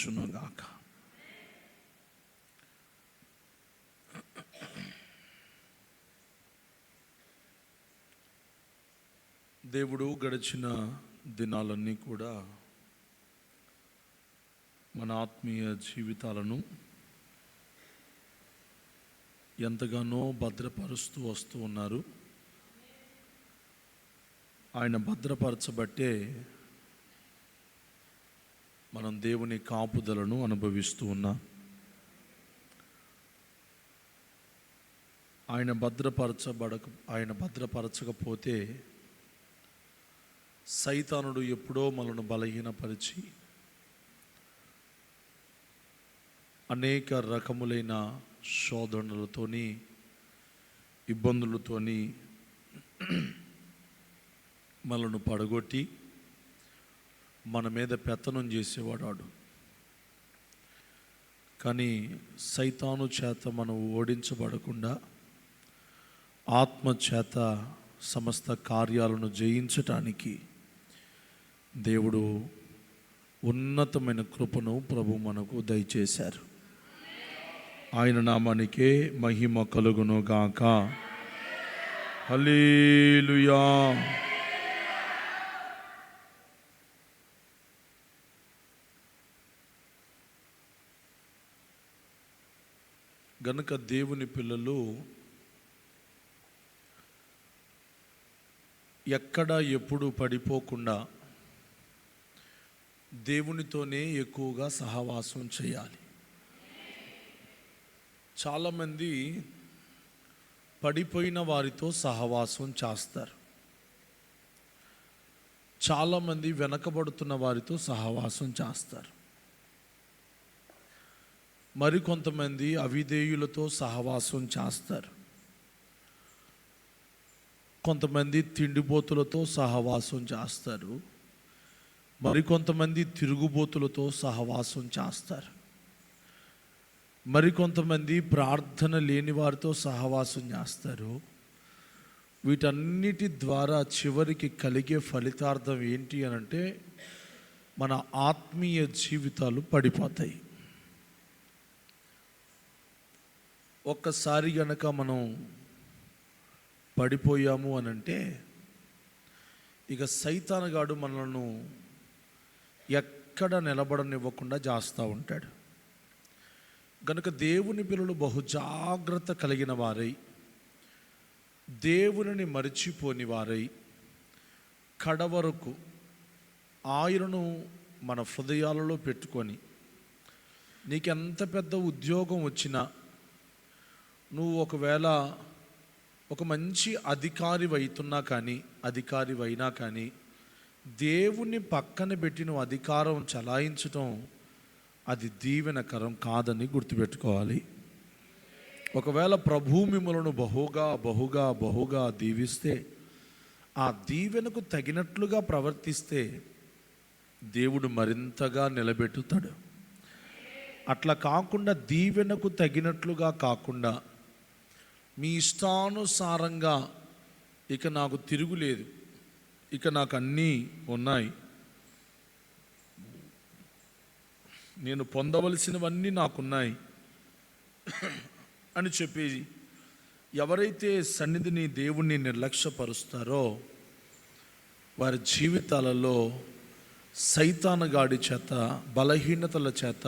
దీవించునుగాక. దేవుడు గడిచిన దినాలన్నీ కూడా మన ఆత్మీయ జీవితాలను ఎంతగానో భద్రపరుస్తూ వస్తూ ఉన్నారు. ఆయన భద్రపరచబట్టే మనం దేవుని కాపుదలను అనుభవిస్తూ ఉన్నాం. ఆయన భద్రపరచకపోతే సైతానుడు ఎప్పుడో మనను బలహీనపరిచి అనేక రకములైన శోధనలతోని ఇబ్బందులతోని మనను పడగొట్టి మన మీద పెత్తనం చేసేవాడు. కానీ సైతాను చేత మనం ఓడించబడకుండా ఆత్మ చేత సమస్త కార్యాలను జయించటానికి దేవుడు ఉన్నతమైన కృపను ప్రభు మనకు దయచేశారు. ఆయన నామానికే మహిమ కలుగును గాక. హల్లెలూయా. గనుక దేవుని పిల్లలు ఎక్కడ ఎప్పుడు పడిపోకుండా దేవునితోనే ఎక్కువగా సహవాసం చేయాలి. చాలామంది పడిపోయిన వారితో సహవాసం చేస్తారు. చాలామంది వెనకబడుతున్న వారితో సహవాసం చేస్తారు. మరికొంతమంది అవిధేయులతో సహవాసం చేస్తారు. కొంతమంది తిండిబోతులతో సహవాసం చేస్తారు. మరికొంతమంది తిరుగుబోతులతో సహవాసం చేస్తారు. మరికొంతమంది ప్రార్థన లేని వారితో సహవాసం చేస్తారు. వీటన్నిటి ద్వారా చివరికి కలిగే ఫలితార్థం ఏంటి అని అంటే మన ఆత్మీయ జీవితాలు పడిపోతాయి. ఒక్కసారి గనక మనం పడిపోయాము అని అంటే ఇక సైతానుగాడు మనలను ఎక్కడ నిలబడనివ్వకుండా చేస్తూ ఉంటాడు. కనుక దేవుని పిల్లలు బహు జాగ్రత్త కలిగిన వారై, దేవునిని మరిచిపోని వారై, కడవరకు ఆయనను మన హృదయాలలో పెట్టుకొని, నీకెంత పెద్ద ఉద్యోగం వచ్చినా, నువ్వు ఒకవేళ ఒక మంచి అధికారి అయినా కానీ దేవుని పక్కన పెట్టి నువ్వు అధికారం చలాయించటం అది దీవెనకరం కాదని గుర్తుపెట్టుకోవాలి. ఒకవేళ ప్రభు మిమ్మలను బహుగా దీవిస్తే, ఆ దీవెనకు తగినట్లుగా ప్రవర్తిస్తే దేవుడు మరింతగా నిలబెట్టుతాడు. అట్లా కాకుండా దీవెనకు తగినట్లుగా కాకుండా మీ ఇష్టానుసారంగా ఇక నాకు తిరుగులేదు, ఇక నాకు అన్నీ ఉన్నాయి, నేను పొందవలసినవన్నీ నాకున్నాయి అని చెప్పేసి ఎవరైతే సన్నిధిని దేవుణ్ణి నిర్లక్ష్యపరుస్తారో వారి జీవితాలలో సైతానుగాడి చేత, బలహీనతల చేత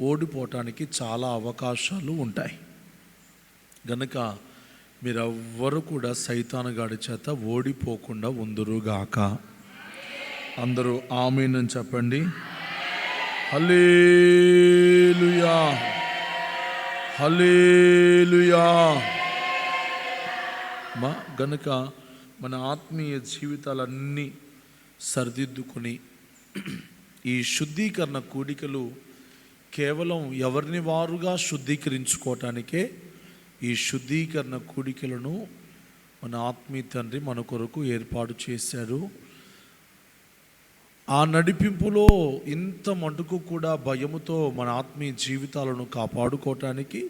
ఓడిపోవటానికి చాలా అవకాశాలు ఉంటాయి. గనుక మీరెవ్వరూ కూడా సైతానుగాడి చేత ఓడిపోకుండా ఉందురుగాక. అందరూ ఆమేన్ అని చెప్పండి. హల్లెలూయా, హల్లెలూయా. గనుక మన ఆత్మీయ జీవితాలన్నీ సరిదిద్దుకొని ఈ శుద్ధీకరణ కూడికలు కేవలం ఎవరిని వారుగా శుద్ధీకరించుకోవటానికే ఈ శుద్ధీకరణ కూడికలను మన ఆత్మీయ తండ్రి మన కొరకు ఏర్పాటు చేశారు. ఆ నడిపింపులో ఇంత మటుకు కూడా భయముతో మన ఆత్మీయ జీవితాలను కాపాడుకోవటానికి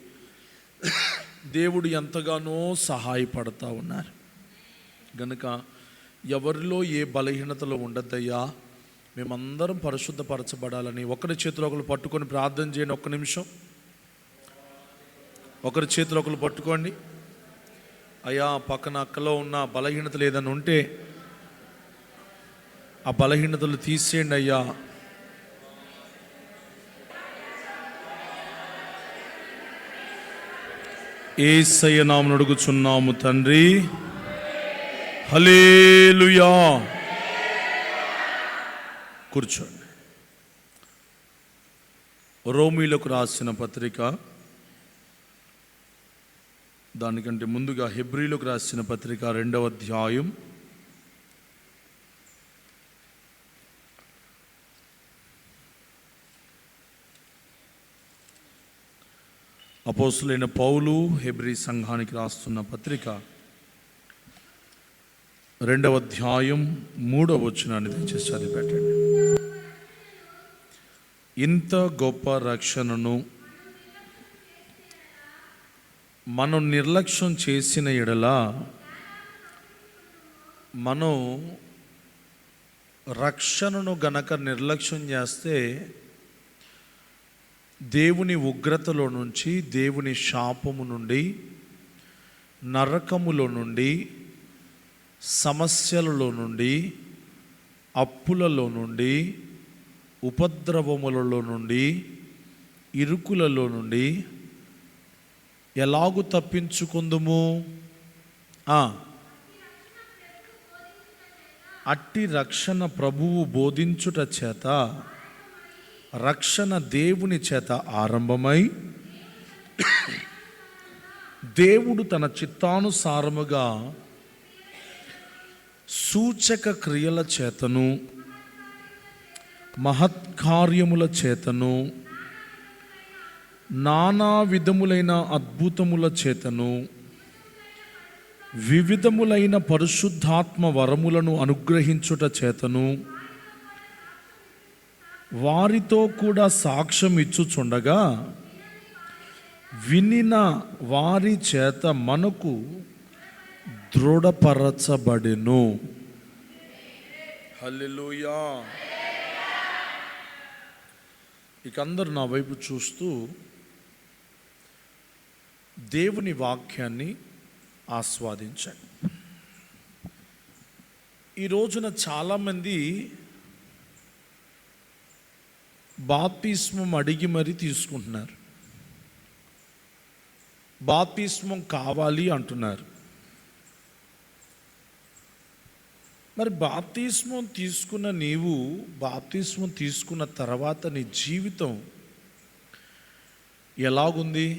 దేవుడు ఎంతగానో సహాయపడతా ఉన్నారు. గనుక ఎవరిలో ఏ బలహీనతలు ఉండద్దయ్యా, మేమందరం పరిశుద్ధపరచబడాలని ఒకరి చేతిలో ఒకరు పట్టుకొని ప్రార్థన చేయండి. ఒక్క నిమిషం ఒకరి చేతిలో ఒకరు పట్టుకోండి. అయ్యా, పక్కన అక్కలో ఉన్న బలహీనతలు ఏదైనా ఉంటే ఆ బలహీనతలు తీసేయండి అయ్యా. యేసయ్య నామమున అడుగుచున్నాము తండ్రి. హల్లెలూయా. కూర్చోండి. రోమీయులకు రాసిన పత్రిక, దానికంటే ముందుగా హెబ్రీయులకు రాసిన పత్రిక 2వ అధ్యాయం 2 అపోస్తలుడైన పౌలు హెబ్రీ సంఘానికి రాస్తున్న పత్రిక 2వ అధ్యాయం 3వ వచనాన్ని దయచేసి చదివి పెట్టండి. ఇంత గొప్ప రక్షణను మనం నిర్లక్ష్యం చేసిన ఎడల మనం రక్షణను గనక నిర్లక్ష్యం చేస్తే దేవుని ఉగ్రతలో నుంచి, దేవుని శాపము నుండి, నరకములో నుండి, సమస్యలలో నుండి, అప్పులలో నుండి, ఉపద్రవములలో నుండి, ఇరుకులలో నుండి ఎలాగు తప్పించుకుందుము? అట్టి రక్షణ ప్రభువు బోధించుట చేత రక్షణ దేవుని చేత ఆరంభమై దేవుడు తన చిత్తానుసారముగా సూచక క్రియల చేతను, మహత్కార్యముల చేతను, నానా విధములైన అద్భుతముల చేతను, వివిధములైన పరిశుద్ధాత్మ వరములను అనుగ్రహించుట చేతను వారితో కూడా సాక్ష్యం ఇచ్చుచుండగా వినిన వారి చేత మనకు దృఢపరచబడెను. హల్లెలూయా. ఇక అందరూ నా వైపు చూస్తూ దేవుని వాక్యాన్ని ఆస్వాదించండి. ఈ రోజున చాలామంది బాప్తిస్మం అడిగి మరీ తీసుకుంటున్నారు. బాప్తిస్మం కావాలి అంటున్నారు. మరి బాప్తిస్మం తీసుకున్న నీవు, బాప్తిస్మం తీసుకున్న తర్వాత నీ జీవితం ఎలాగుంది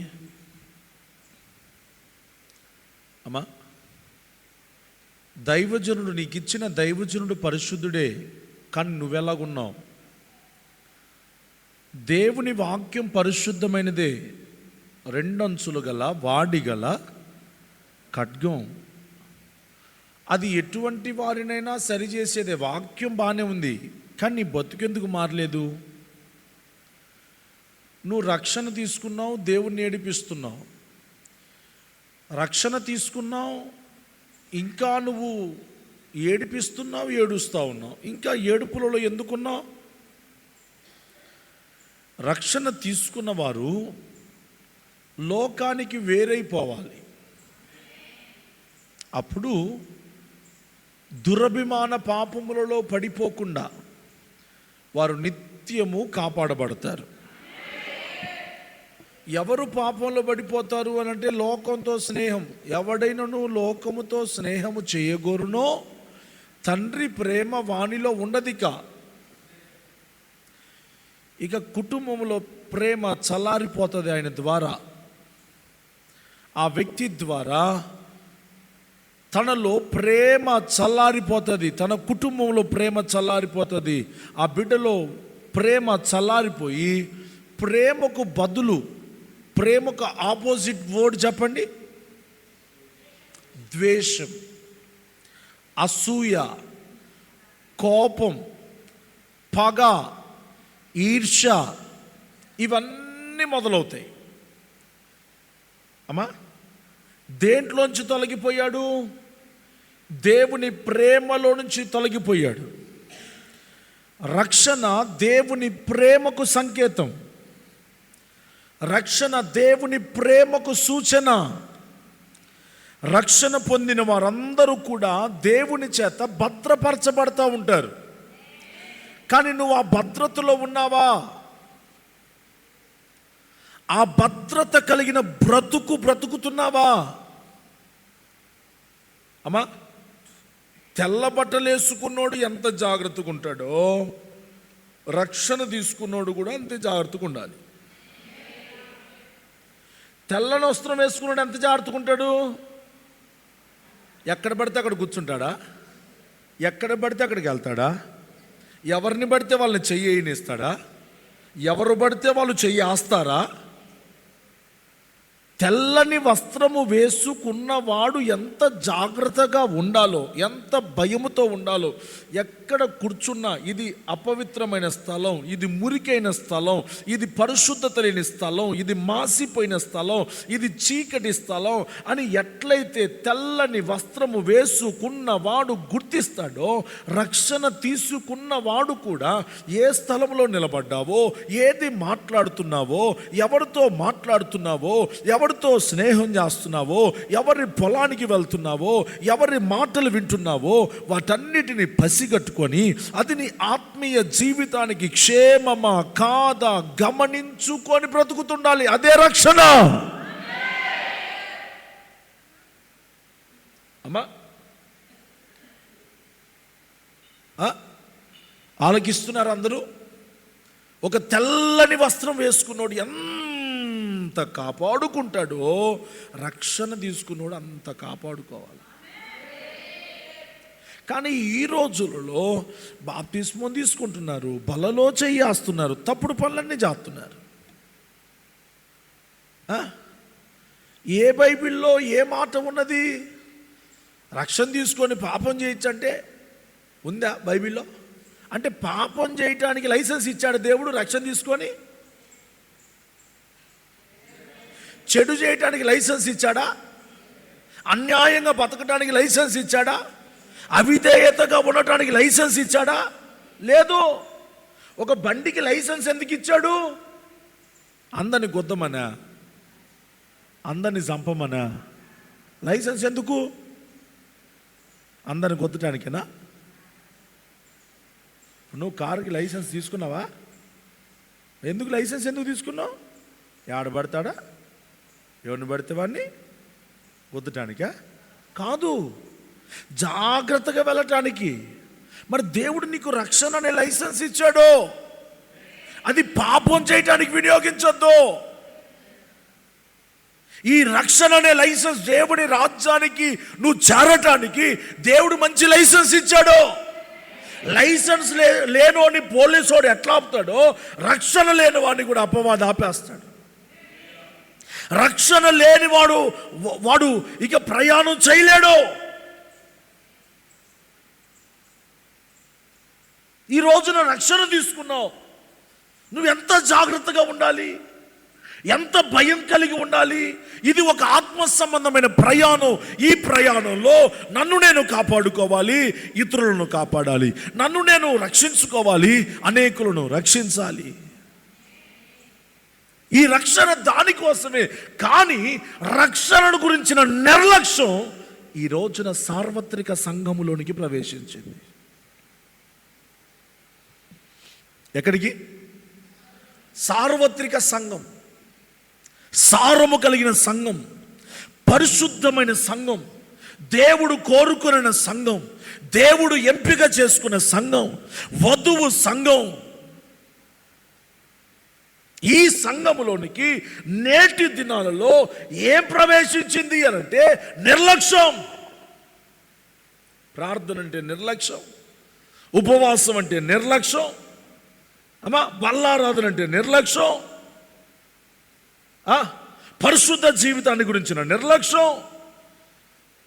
అమ్మా? దైవజనుడు, నీకు ఇచ్చిన దైవజనుడు పరిశుద్ధుడే, కానీ నువ్వెలాగున్నావు? దేవుని వాక్యం పరిశుద్ధమైనదే, రెండంచులు గల వాడిగల ఖడ్గం. అది ఎటువంటి వారినైనా సరిచేసేదే. వాక్యం బాగానే ఉంది, కానీ నీ బతుకెందుకు మారలేదు? నువ్వు రక్షణ తీసుకున్నావు, దేవుణ్ణి ఏడిపిస్తున్నావు. రక్షణ తీసుకున్నావు, ఇంకా నువ్వు ఏడిపిస్తున్నావు, ఏడుస్తూ ఉన్నావు. ఇంకా ఏడుపులలో ఎందుకున్నావు? రక్షణ తీసుకున్న వారు లోకానికి వేరైపోవాలి. అప్పుడు దురభిమాన పాపములలో పడిపోకుండా వారు నిత్యము కాపాడబడతారు. ఎవరు పాపంలో పడిపోతారు అని అంటే, లోకంతో స్నేహం. ఎవడైనను లోకముతో స్నేహము చేయగోరునో తండ్రి ప్రేమ వానిలో ఉండదిక. ఇక కుటుంబంలో ప్రేమ చల్లారిపోతుంది. ఆయన ద్వారా, ఆ వ్యక్తి ద్వారా తనలో ప్రేమ చల్లారిపోతుంది, తన కుటుంబంలో ప్రేమ చల్లారిపోతుంది. ఆ బిడ్డలో ప్రేమ చల్లారిపోయి ప్రేమకు బదులు, ప్రేమకు ఆపోజిట్ వర్డ్ చెప్పండి, ద్వేషం, అసూయ, కోపం, పగ, ఈర్ష్య, ఇవన్నీ మొదలవుతాయి. అమ్మా, దేంట్లోంచి రక్షణ దేవుని ప్రేమకు సంకేతం, రక్షణ దేవుని ప్రేమకు సూచన. రక్షణ పొందిన వారందరూ కూడా దేవుని చేత భద్రపరచబడతా ఉంటారు. కానీ నువ్వు ఆ భద్రతలో ఉన్నావా? ఆ భద్రత కలిగిన బ్రతుకుతున్నావా? అమ్మా, తెల్ల బట్టలు వేసుకున్నోడు ఎంత జాగ్రత్తగా ఉంటాడో, రక్షణ తీసుకున్నోడు కూడా అంతే జాగ్రత్తగా ఉండాలి. తెల్లని వస్త్రం వేసుకున్నాడు ఎంత జాగ్రత్తగా ఉంటాడు? ఎక్కడ పడితే అక్కడ కూర్చుంటాడా? ఎక్కడ పడితే అక్కడికి వెళ్తాడా? ఎవరిని పడితే వాళ్ళని చెయ్యి వేయనిస్తాడా? ఎవరు పడితే వాళ్ళు చెయ్యి ఆస్తారా? తెల్లని వస్త్రము వేసుకున్నవాడు ఎంత జాగ్రత్తగా ఉండాలో, ఎంత భయముతో ఉండాలో. ఎక్కడ కూర్చున్నా ఇది అపవిత్రమైన స్థలం, ఇది మురికైన స్థలం, ఇది పరిశుద్ధత లేని స్థలం, ఇది మాసిపోయిన స్థలం, ఇది చీకటి స్థలం అని ఎట్లయితే తెల్లని వస్త్రము వేసుకున్నవాడు గుర్తిస్తాడో, రక్షణ తీసుకున్నవాడు కూడా ఏ స్థలంలో నిలబడ్డావో, ఏది మాట్లాడుతున్నావో, ఎవరితో మాట్లాడుతున్నావో, ఎవరితో స్నేహం చేస్తున్నావో, ఎవరి పొలానికి వెళ్తున్నావో, ఎవరి మాటలు వింటున్నావో, వాటన్నిటిని పసిగట్టుకొని అది నీ ఆత్మీయ జీవితానికి క్షేమమా కాదా గమనించుకొని బ్రతుకుతుండాలి. అదే రక్షణ. అమ్మా, ఆలకిస్తున్నారు అందరూ? ఒక తెల్లని వస్త్రం వేసుకున్నాడు ఎంత కాపాడుకుంటాడో, రక్షణ తీసుకున్నాడు అంత కాపాడుకోవాలి. కానీ ఈ రోజులలో బాప్తిస్మం తీసుకుంటున్నారు, బలలో చెయ్యేస్తున్నారు, తప్పుడు పనులన్నీ చేస్తున్నారు. ఏ బైబిల్లో ఏ మాట ఉన్నది? రక్షణ తీసుకొని పాపం చేయొచ్చంటే ఉందా బైబిల్లో? అంటే పాపం చేయటానికి లైసెన్స్ ఇచ్చాడు దేవుడు రక్షణ తీసుకొని? చెడు చేయటానికి లైసెన్స్ ఇచ్చాడా? అన్యాయంగా బతకడానికి లైసెన్స్ ఇచ్చాడా? అవిధేయతగా ఉండటానికి లైసెన్స్ ఇచ్చాడా? లేదు. ఒక బండికి లైసెన్స్ ఎందుకు ఇచ్చాడు? అందరిని గుద్దమనా, అందరిని చంపమనా? లైసెన్స్ ఎందుకు? అందరిని గుద్దటానికేనా? నువ్వు కారుకి లైసెన్స్ తీసుకున్నావా? ఎందుకు లైసెన్స్ ఎందుకు తీసుకున్నావు? పడతాడా, ఎవరిని పడితే వాడిని గుద్దటానికా? కాదు, జాగ్రత్తగా వెళ్ళటానికి. మరి దేవుడు నీకు రక్షణ అనే లైసెన్స్ ఇచ్చాడు, అది పాపం చేయటానికి వినియోగించొద్దు. ఈ రక్షణ అనే లైసెన్స్ దేవుడి రాజ్యానికి నువ్వు చేరటానికి దేవుడు మంచి లైసెన్స్ ఇచ్చాడు. లైసెన్స్ లేనోని పోలీసోడు ఎట్లా ఆపుతాడో, రక్షణ లేని వాడిని కూడా అపవాది ఆపేస్తాడు. రక్షణ లేనివాడు వాడు ఇక ప్రయాణం చేయలేడు. ఈ రోజున రక్షణ తీసుకున్నావు, నువ్వు ఎంత జాగ్రత్తగా ఉండాలి, ఎంత భయం కలిగి ఉండాలి. ఇది ఒక ఆత్మ సంబంధమైన ప్రయాణం. ఈ ప్రయాణంలో నన్ను నేను కాపాడుకోవాలి, ఇతరులను కాపాడాలి, నన్ను నేను రక్షించుకోవాలి, అనేకులను రక్షించాలి. ఈ రక్షణ దానికోసమే. కానీ రక్షణను గురించిన నిర్లక్ష్యం ఈ రోజున సార్వత్రిక సంఘములోనికి ప్రవేశించింది. ఎక్కడికి? సార్వత్రిక సంఘం, సారము కలిగిన సంఘం, పరిశుద్ధమైన సంఘం, దేవుడు కోరుకున్న సంఘం, దేవుడు ఎంపిక చేసుకున్న సంఘం, వధువు సంఘం. ఈ సంఘములోనికి నేటి దినాలలో ఏం ప్రవేశించింది అనంటే నిర్లక్ష్యం. ప్రార్థన అంటే నిర్లక్ష్యం, ఉపవాసం అంటే నిర్లక్ష్యం, బల్లారాధన అంటే నిర్లక్ష్యం, పరిశుద్ధ జీవితాన్ని గురించిన నిర్లక్ష్యం,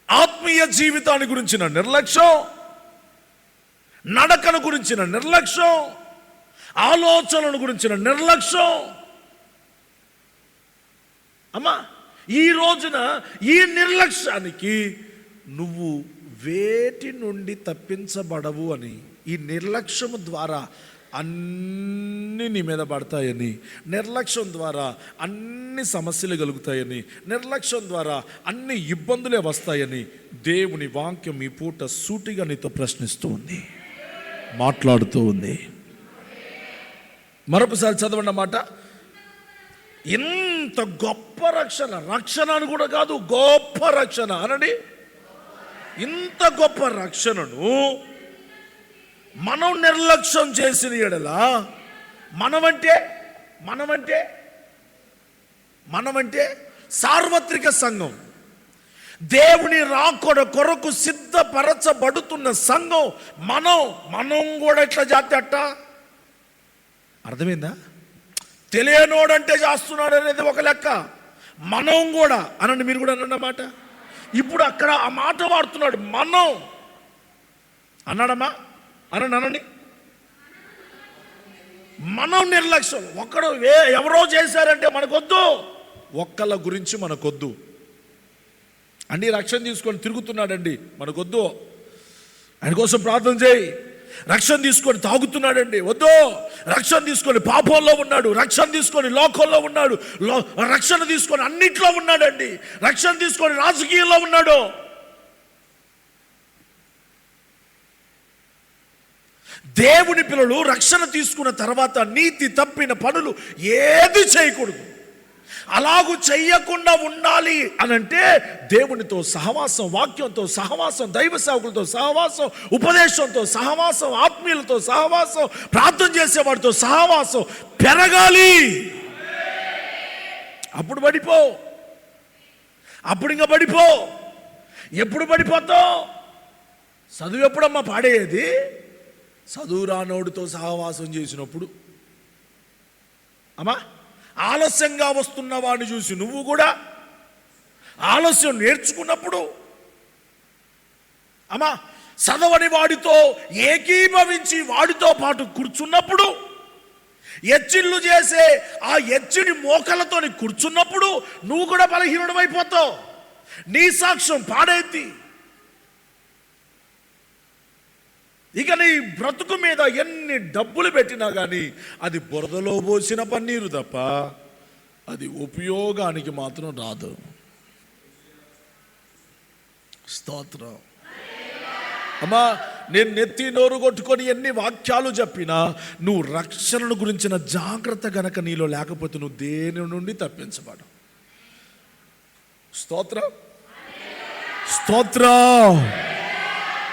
ఆత్మీయ జీవితాన్ని గురించిన నిర్లక్ష్యం, నడకను గురించిన నిర్లక్ష్యం, ఆలోచనల గురించిన నిర్లక్ష్యం. ఈ రోజున ఈ నిర్లక్ష్యానికి నువ్వు వేటి నుండి తప్పించబడవు అని ఈ నిర్లక్ష్యం ద్వారా అన్నీ నీ మీద పడతాయని, నిర్లక్ష్యం ద్వారా అన్ని సమస్యలు కలుగుతాయని, నిర్లక్ష్యం ద్వారా అన్ని ఇబ్బందులే వస్తాయని దేవుని వాక్యం ఈ పూట సూటిగా నీతో ప్రశ్నిస్తూ ఉంది, మాట్లాడుతూ ఉంది. మరొకసారి చదవండి మాట. ఇంత గొప్ప రక్షణ అని కూడా కాదు, గొప్ప రక్షణ అనండి. ఇంత గొప్ప రక్షణను మనం నిర్లక్ష్యం చేసిన ఎడల, మనమంటే సార్వత్రిక సంఘం, దేవుని రాకడ కొరకు సిద్ధపరచబడుతున్న సంఘం, మనం కూడా ఇట్లా చేస్తట. అర్థమైందా? తెలియనోడంటే చేస్తున్నాడు అనేది ఒక లెక్క, మనం కూడా అనండి, మీరు కూడా అనండి అన్నమాట. ఇప్పుడు అక్కడ ఆ మాట వాడుతున్నాడు, మనం అన్నాడమ్మా, అనండి. మనం నిర్లక్ష్యం, ఒక్కడు ఎవరో చేశారంటే మనకొద్దు, ఒక్కళ్ళ గురించి మనకొద్దు అండి. రక్షణ తీసుకొని తిరుగుతున్నాడండి, మనకొద్దు. ఆయన కోసం ప్రార్థన చేయి. రక్షణ తీసుకొని తాగుతున్నాడండి, వద్దు. రక్షణ తీసుకొని పాపంలో ఉన్నాడు, రక్షణ తీసుకొని లోకంలో ఉన్నాడు, రక్షణ తీసుకొని అన్నిట్లో ఉన్నాడండి, రక్షణ తీసుకొని రాజకీయంలో ఉన్నాడు. దేవుని పిల్లలు రక్షణ తీసుకున్న తర్వాత నీతి తప్పిన పనులు ఏది చేయకూడదు. అలాగూ చెయ్యకుండా ఉండాలి అనంటే దేవునితో సహవాసం, వాక్యంతో సహవాసం, దైవ సేవకులతో సహవాసం, ఉపదేశంతో సహవాసం, ఆత్మీయులతో సహవాసం, ప్రార్థన చేసేవాడితో సహవాసం పెరగాలి. అప్పుడు పడిపో, అప్పుడు ఇంకా పడిపో. ఎప్పుడు పడిపోతావు? చదువు ఎప్పుడమ్మా పాడేది? చదువు రానోడితో సహవాసం చేసినప్పుడు. అమ్మా, ఆలస్యంగా వస్తున్న వాడిని చూసి నువ్వు కూడా ఆలస్యం నేర్చుకున్నప్పుడు, అమ్మా చదవని వాడితో ఏకీభవించి వాడితో పాటు కూర్చున్నప్పుడు, ఎచ్చిళ్ళు చేసే ఆ ఎచ్చిడి మోకలతో కూర్చున్నప్పుడు నువ్వు కూడా బలహీనుడమైపోతావు, నీ సాక్ష్యం పాడైద్ది. ఇక నీ బ్రతుకు మీద ఎన్ని డబ్బులు పెట్టినా కానీ అది బురదలో పోసిన పన్నీరు తప్ప అది ఉపయోగానికి మాత్రం రాదు. స్తోత్రం. అమ్మా, నేను నెత్తి నోరు కొట్టుకొని ఎన్ని వాక్యాలు చెప్పినా నువ్వు రక్షణను గురించిన జాగ్రత్త గనక నీలో లేకపోతే నువ్వు దేని నుండి తప్పించబడు. స్తోత్రం, స్తోత్రం.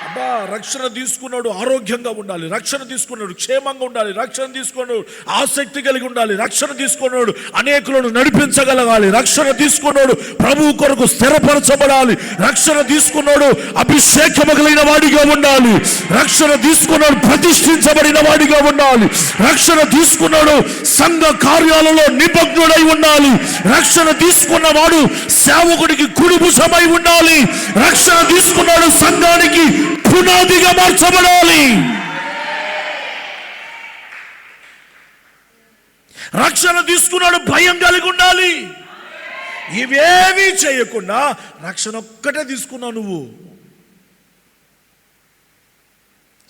అబ్బా, రక్షణ తీసుకున్నాడు ఆరోగ్యంగా ఉండాలి, రక్షణ తీసుకున్నాడు క్షేమంగా ఉండాలి, రక్షణ తీసుకున్నాడు ఆసక్తి కలిగి ఉండాలి, రక్షణ తీసుకున్నాడు అనేకులను నడిపించగలగాలి, రక్షణ తీసుకున్నాడు ప్రభు కొరకు స్థిరపరచబడాలి, రక్షణ తీసుకున్నాడు అభిషేకము కలిగిన వాడిగా ఉండాలి, రక్షణ తీసుకున్నాడు ప్రతిష్ఠించబడిన వాడిగా ఉండాలి, రక్షణ తీసుకున్నాడు సంఘ కార్యాలలో నిమగ్నుడై ఉండాలి, రక్షణ తీసుకున్న వాడు సేవకుడికి కుడిభుజమై ఉండాలి, రక్షణ తీసుకున్నాడు సంఘానికి పునాదిగా మార్చబడాలి. రక్షణ తీసుకున్నాడు భయం కలిగి ఉండాలి. ఇవేమీ చేయకుండా రక్షణ ఒక్కటే తీసుకున్నావు నువ్వు.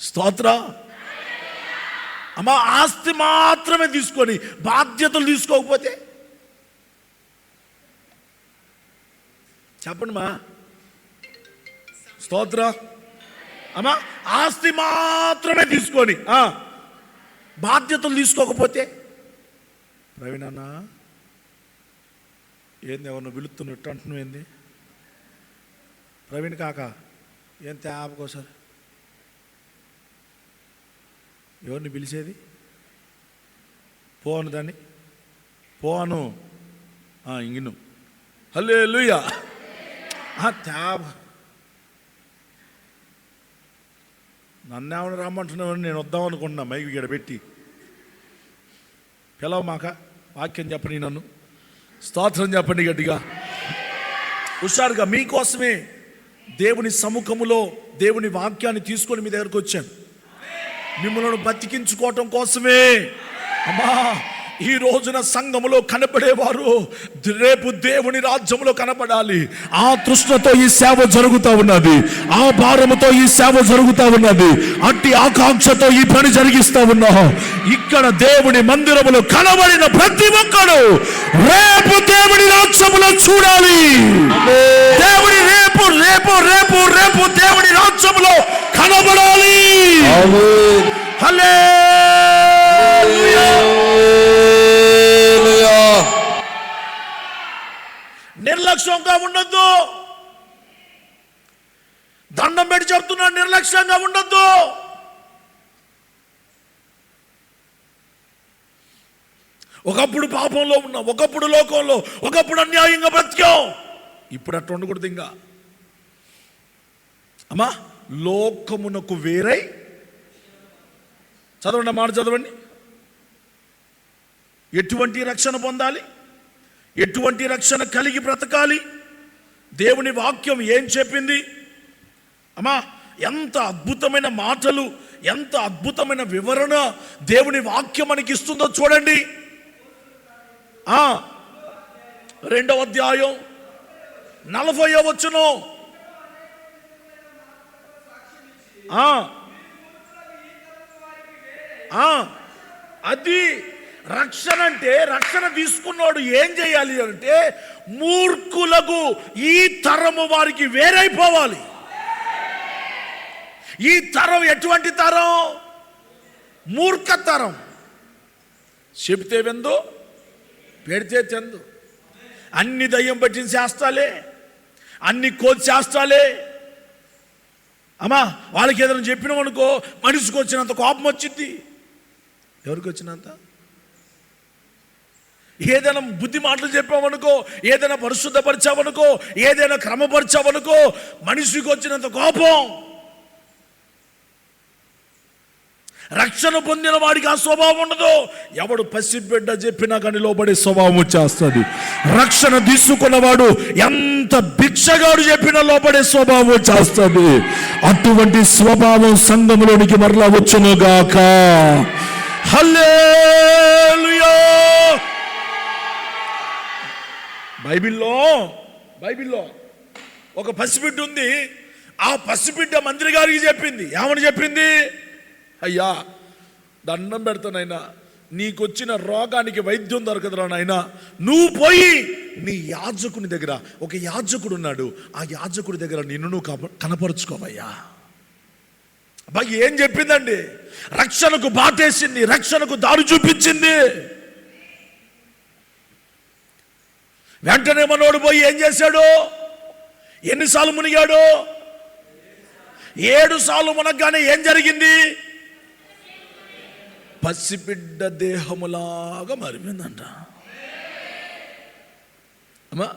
స్తోత్ర. అమ్మా, ఆస్తి మాత్రమే తీసుకొని బాధ్యతలు తీసుకోకపోతే చెప్పండి మా. స్తోత్ర. అమ్మా, ఆస్తి మాత్రమే తీసుకొని బాధ్యతలు తీసుకోకపోతే, ప్రవీణ్ అన్న ఏంది ఎవరిని పిలుస్తున్నట్టు అంటున్నావు ఏంది? ప్రవీణ్ కాక ఏం తేపకోసారి ఎవరిని పిలిచేది? పోను దాన్ని పోను ఇంగిను హల్లెలూయా తేప. నన్నేమని రమ్మంటున్నామని నేను వద్దాం అనుకుంటున్నా మైకి ఇక్కడ పెట్టి. పిలవ మాక వాక్యం చెప్పండి, నన్ను స్తోత్రం చెప్పండి గట్టిగా హుషారుగా. మీకోసమే దేవుని సముఖములో దేవుని వాక్యాన్ని తీసుకొని మీ దగ్గరకు వచ్చాను, మిమ్మల్ని బతికించుకోవటం కోసమే. అమ్మా, ఈ రోజున సంఘములో కనపడేవారు రేపు దేవుని రాజ్యములో కనపడాలి. ఆ తృష్ణతో ఈ సేవ జరుగుతూ ఉన్నది, ఆ భారముతో ఈ సేవ జరుగుతూ ఉన్నది, అట్టి ఆకాంక్షతో ఈ పని జరిగిస్తా ఉన్నాం. ఇక్కడ దేవుని మందిరములో కనబడిన ప్రతి ఒక్కడు రేపు దేవుని రాజ్యములో చూడాలి. దేవుని రేపు రేపు రేపు రేపు దేవుని రాజ్యములో కనబడాలి. హల్లెలూయా. నిర్లక్ష్యంగా ఉండొద్దు. దండం పెట్టి చెప్తున్నా, నిర్లక్ష్యంగా ఉండొద్దు. ఒకప్పుడు పాపంలో ఉన్నాం, ఒకప్పుడు లోకంలో, ఒకప్పుడు అన్యాయంగా బ్రతికాం. ఇప్పుడు అట్లా ఉండకూడదు. ఇంకా అమ్మా, లోకమునకు వేరై చదవండి, మాట చదవండి. ఎటువంటి రక్షణ పొందాలి, ఎటువంటి రక్షణ కలిగి బ్రతకాలి, దేవుని వాక్యం ఏం చెప్పింది? అమ్మా, ఎంత అద్భుతమైన మాటలు, ఎంత అద్భుతమైన వివరణ దేవుని వాక్యం మనకి ఇస్తుందో చూడండి. 2వ అధ్యాయం 40వ వచనం. అది రక్షణ అంటే, రక్షణ తీసుకున్నాడు ఏం చేయాలి అంటే, మూర్ఖులకు ఈ తరము వారికి వేరైపోవాలి. ఈ తరం ఎటువంటి తరం? మూర్ఖ తరం. చెబితే వెందు, పెడితే తెందు. అన్ని దయ్యం పట్టిన చేస్తాలే, అన్ని కోతి చేస్తాలే. అమ్మా, వాళ్ళకి ఏదైనా చెప్పినామనుకో, మనిషికి వచ్చినంత కోపం వచ్చింది. ఎవరికి వచ్చినంత? ఏదైనా బుద్ధి మాటలు చెప్పామనుకో, ఏదైనా పరిశుద్ధపరిచామనుకో, ఏదైనా క్రమపరిచామనుకో, మనిషికి వచ్చినంత కోపం. రక్షణ పొందిన వాడికి ఆ స్వభావం ఉండదు. ఎవడు పసిబిడ్డ చెప్పినా కానీ లోబడే స్వభావం వచ్చేస్తుంది. రక్షణ తీసుకున్నవాడు ఎంత భిక్షగాడు చెప్పినా లోబడే స్వభావం వచ్చేస్తుంది. అటువంటి స్వభావం సంఘంలోనికి మరలా వచ్చునుగాక. హల్లెలూయా. బైబిల్లో ఒక పసిబిడ్డ ఉంది. ఆ పసిబిడ్డ మంత్రి గారికి చెప్పింది. ఏమని చెప్పింది? అయ్యా, దండం పెడతానైనా, నీకొచ్చిన రోగానికి వైద్యం దొరకదురా నాయనా, నువ్వు పోయి నీ యాజకుని దగ్గర, ఒక యాజకుడు ఉన్నాడు, ఆ యాజకుడి దగ్గర నిన్ను నువ్వు కనపరుచుకోవయ్యా. అబ్బా, ఏం చెప్పిందండి? రక్షణకు బాటేసింది, రక్షణకు దారి చూపించింది. వెంటనే మనోడు పోయి ఏం చేశాడు? ఎన్నిసార్లు మునిగాడు? 7 సార్లు మునగ్గానే ఏం జరిగింది? పసిబిడ్డ దేహములాగా మారిపోయిందంట. అమ్మా,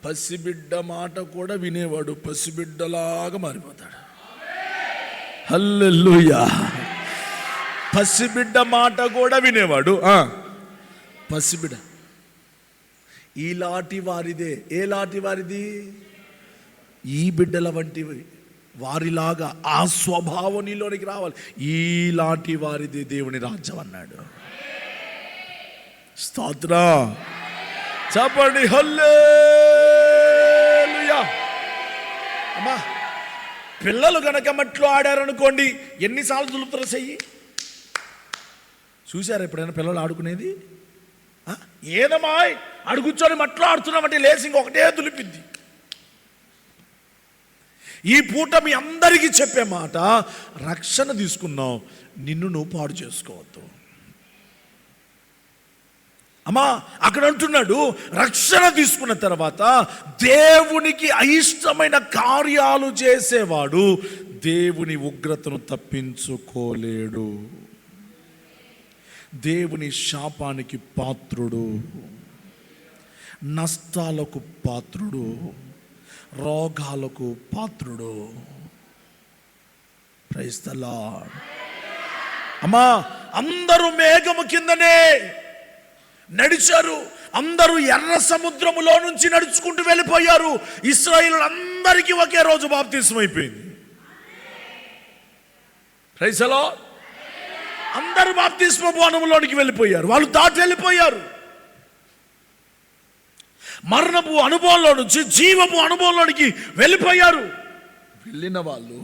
పసిబిడ్డ మాట కూడా వినేవాడు పసిబిడ్డలాగా మారిపోతాడు. హల్లెలూయా. పసిబిడ్డ మాట కూడా వినేవాడు. పసిబిడ్డ ఈలాంటి వారిదే. ఏలాంటి వారిది? ఈ బిడ్డల వంటి వారిలాగా ఆ స్వభావం నీలోనికి రావాలి. ఈలాంటి వారిది దేవుని రాజ్యం అన్నాడు. స్తోత్రం చెప్పండి. హల్లెలూయా. అమ్మా, పిల్లలు గనక మట్లో ఆడారనుకోండి, ఎన్నిసార్లు దులుపుతారు చెయ్యి? చూశారు ఎప్పుడైనా పిల్లలు ఆడుకునేది? ఏదమ్మా ఆడు కూర్చొని మట్లో ఆడుతున్నామంటే లేచి ఇంకొకటే దులిపిద్ది. ఈ పూట మీ అందరికీ చెప్పే మాట, రక్షణ తీసుకున్నావు, నిన్ను నువ్వు పాడు చేసుకోవద్దు. అమ్మా, అక్కడ అంటున్నాడు, రక్షణ తీసుకున్న తర్వాత దేవునికి అయిష్టమైన కార్యాలు చేసేవాడు దేవుని ఉగ్రతను తప్పించుకోలేడు. దేవుని శాపానికి పాత్రుడు, నష్టాలకు పాత్రుడు, రోగాలకు పాత్రుడు. Praise the lord. అమ్మా, అందరూ మేఘము కిందనే నడిచారు. అందరూ ఎర్ర సముద్రములో నుంచి నడుచుకుంటూ వెళ్ళిపోయారు. ఇశ్రాయేలులందరికీ ఒకే రోజు బాప్తిస్మం అయిపోయింది. Praise the Lord. అందరూ బాప్తిస్మపు అనుభవంలోనికి వెళ్ళిపోయారు, వాళ్ళు దాటి వెళ్ళిపోయారు. మరణపు అనుభవంలో నుంచి జీవపు అనుభవంలోనికి వెళ్ళిపోయారు. వెళ్ళిన వాళ్ళు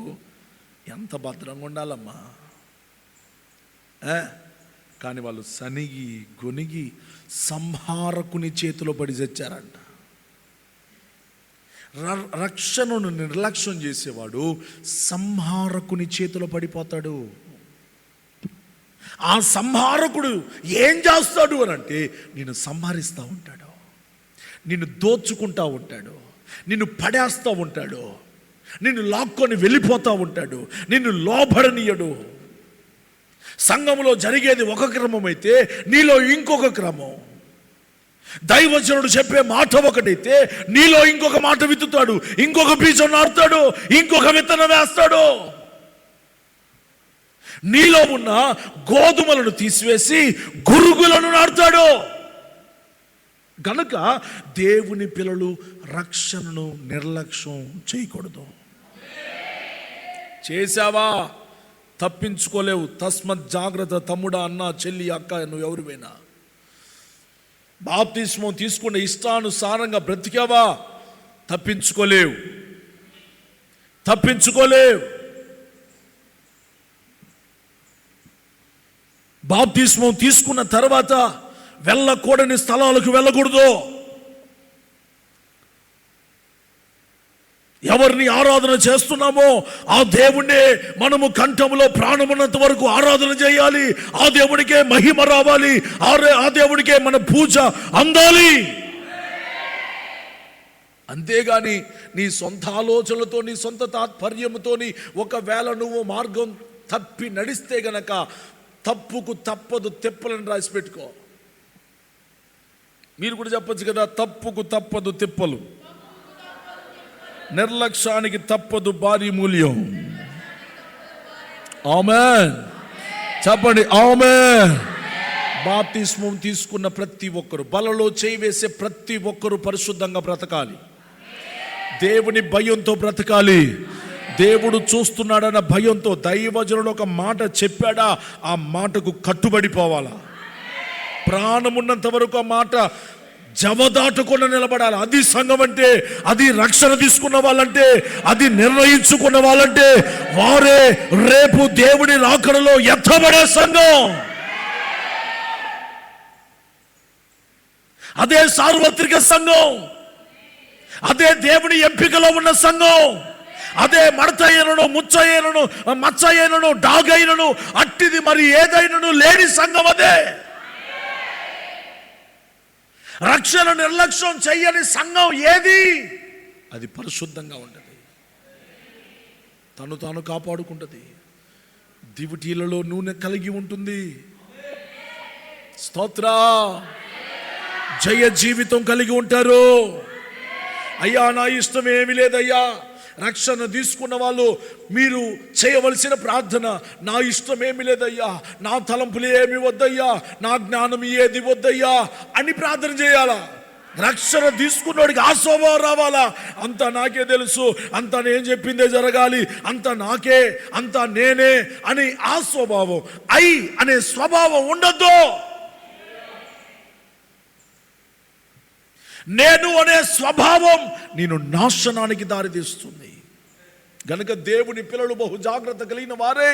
ఎంత భద్రంగా ఉండాలమ్మా. కానీ వాళ్ళు సనిగి గొనిగి సంహారకుని చేతిలో పడి చచ్చారంట. రక్షణను నిర్లక్ష్యం చేసేవాడు సంహారకుని చేతిలో పడిపోతాడు. ఆ సంహారకుడు ఏం చేస్తాడు అని అంటే నిన్ను సంహరిస్తూ ఉంటాడు, నిన్ను దోచుకుంటూ ఉంటాడు, నిన్ను పడేస్తూ ఉంటాడు, నిన్ను లాక్కొని వెళ్ళిపోతూ ఉంటాడు, నిన్ను లోబడనీయడు. సంఘంలో జరిగేది ఒక క్రమం అయితే నీలో ఇంకొక క్రమం. దైవజనుడు చెప్పే మాట ఒకటైతే నీలో ఇంకొక మాట విత్తుతాడు, ఇంకొక బీజం నాటుతాడు, ఇంకొక విత్తనం వేస్తాడు. నీలో ఉన్న గోధుమలను తీసివేసి గురుగులను నాటుతాడు. గనుక దేవుని పిల్లలు రక్షణను నిర్లక్ష్యం చేయకూడదు. చేశావా తప్పించుకోలేవు. తస్మత్ జాగ్రత్త తమ్ముడా, అన్న, చెల్లి, అక్క, నువ్వు ఎవరివైనా. బాప్తిస్మం తీసుకున్న ఇష్టానుసారంగా బ్రతికావా తప్పించుకోలేవు. బాప్తిస్మం తీసుకున్న తర్వాత వెళ్ళకూడని స్థలాలకు వెళ్ళకూడదు. ఎవరిని ఆరాధన చేస్తున్నామో ఆ దేవుణ్ణే మనము కంఠములో ప్రాణమున్నంత వరకు ఆరాధన చేయాలి. ఆ దేవుడికే మహిమ రావాలి, ఆ దేవుడికే మన పూజ అందాలి. అంతేగాని నీ సొంత ఆలోచనలతో, నీ సొంత తాత్పర్యముతోని ఒకవేళ నువ్వు మార్గం తప్పి నడిస్తే గనక తప్పుకు తప్పదు తిప్పలను రాసి పెట్టుకో. మీరు కూడా చెప్పచ్చు కదా, తప్పుకు తప్పదు తిప్పలు, నిర్లక్ష్యానికి తప్పదు భారీ మూల్యం. ఆమేన్ చెప్పండి, ఆమేన్. బాప్తిస్మం తీసుకున్న ప్రతి ఒక్కరు, బలలో చేయి వేసే ప్రతి ఒక్కరు పరిశుద్ధంగా బ్రతకాలి, దేవుని భయంతో బ్రతకాలి. దేవుడు చూస్తున్నాడన్న భయంతో. దైవజనుడు ఒక మాట చెప్పాడా ఆ మాటకు కట్టుబడిపోవాలా. ప్రాణమున్నంత వరకు ఆ మాట జవదాటకుండా నిలబడాలి. అది సంఘం అంటే, అది రక్షణ తీసుకున్న వాళ్ళంటే, అది నిర్ణయించుకున్న వాళ్ళంటే వారే రేపు దేవుడి రాకడలో ఎత్తబడే సంఘం. అదే సార్వత్రిక సంఘం, అదే దేవుని ఎంపికలో ఉన్న సంఘం, అదే మడతయ్యను, ముచ్చయ్యను, మచ్చయ్యను, డాగైనను, అట్టిది మరి ఏదైనను లేని సంఘం అదే. రక్షణ నిర్లక్ష్యం చెయ్యని సంఘం ఏది? అది పరిశుద్ధంగా ఉంటుంది, తను తాను కాపాడుకుంటుంది, దివిటీలలో నూనె కలిగి ఉంటుంది. స్తోత్ర, జయ జీవితం కలిగి ఉంటారు. అయ్యా నా ఇష్టం ఏమీ లేదయ్యా. రక్షణ తీసుకున్న వాళ్ళు మీరు చేయవలసిన ప్రార్థన, నా ఇష్టం ఏమి లేదయ్యా, నా తలంపులు ఏమి వద్దయ్యా, నా జ్ఞానం ఏది వద్దయ్యా అని ప్రార్థన చేయాలా. రక్షణ తీసుకున్నోడికి ఆ స్వభావం రావాలా. అంతా నాకే తెలుసు, అంతా నేను చెప్పిందే జరగాలి, అంతా నాకే, అంతా నేనే అని ఆ స్వభావం, అనే స్వభావం ఉండద్దు. నేను అనే స్వభావం నేను నాశనానికి దారితీస్తుంది. గనుక దేవుని పిల్లలు బహు జాగ్రత్త కలిగిన వారే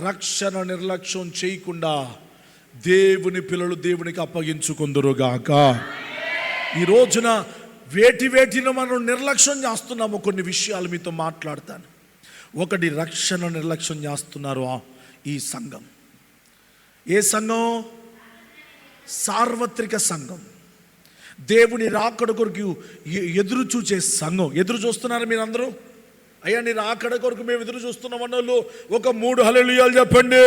రక్షణ నిర్లక్ష్యం చేయకుండా దేవుని పిల్లలు దేవునికి అప్పగించుకుందురుగాక. ఈ రోజున వేటిని మనం నిర్లక్ష్యం చేస్తున్నాము. కొన్ని విషయాలు మీతో మాట్లాడతాను. ఒకటి, రక్షణ నిర్లక్ష్యం చేస్తున్నారు ఈ సంఘం. ఏ సంఘం? సార్వత్రిక సంఘం, దేవుని రాకడ కొరకు ఎదురు చూసే సంఘం. ఎదురు చూస్తున్నారు మీరు అందరూ? అయ్యా నీ రాకడ కొరకు మేము ఎదురు చూస్తున్నాం అన్నోళ్ళు ఒక 3 హల్లెలూయాలు చెప్పండి.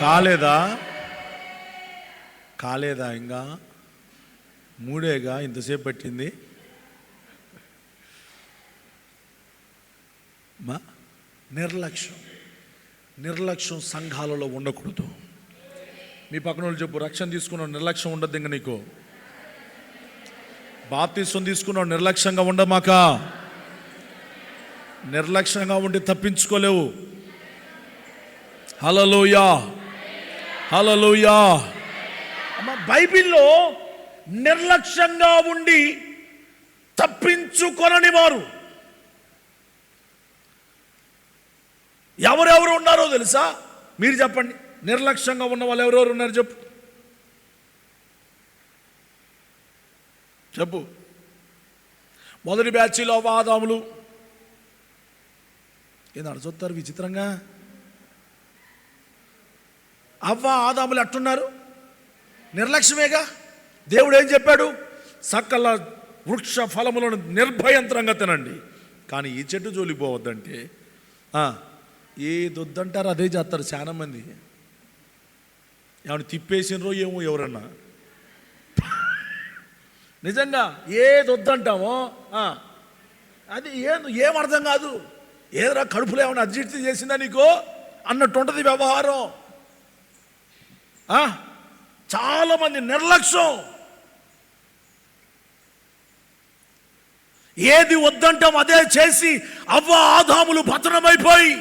కాలేదా కాలేదా ఇంకా 3 ఇంతసేపు పట్టింది. నిర్లక్ష్యం సంఘాలలో ఉండకూడదు. మీ పక్కన వాళ్ళు చెప్పు, రక్షణ తీసుకున్నావు నిర్లక్ష్యం ఉండద్దు ఇంకా నీకు. బాప్తిసం తీసుకున్నావు నిర్లక్ష్యంగా ఉండమాక. నిర్లక్ష్యంగా ఉండి తప్పించుకోలేవు. హల్లెలూయా హల్లెలూయా. బైబిల్లో నిర్లక్ష్యంగా ఉండి తప్పించుకొనని వారు ఎవరెవరు ఉన్నారో తెలుసా? మీరు చెప్పండి. నిర్లక్ష్యంగా ఉన్న వాళ్ళు ఎవరెవరు ఉన్నారు చెప్పు. మొదటి బ్యాచ్లో ఆదాములు. ఏదో చూస్తారు విచిత్రంగా. అవ్వ ఆదాములు అట్టున్నారు, నిర్లక్ష్యమేగా. దేవుడు ఏం చెప్పాడు? సకల వృక్ష ఫలములను నిర్భయంత్రంగా తినండి, కానీ ఈ చెట్టు జోలిపోవద్దంటే ఏదొద్దంటారు అదే చేస్తారు చాలా మంది. ఏమైనా తిప్పేసినరో ఏమో ఎవరన్నా. నిజంగా ఏదొద్దంటామో అది ఏం అర్థం కాదు. ఏదైనా కడుపులో ఏమైనా అడ్జస్ట్ చేసిందా నీకో అన్నట్టు ఉంటుంది వ్యవహారం. చాలా మంది నిర్లక్ష్యం. ఏది వద్దంటాం అదే చేసి అవ్వ ఆదాములు పతనమైపోయి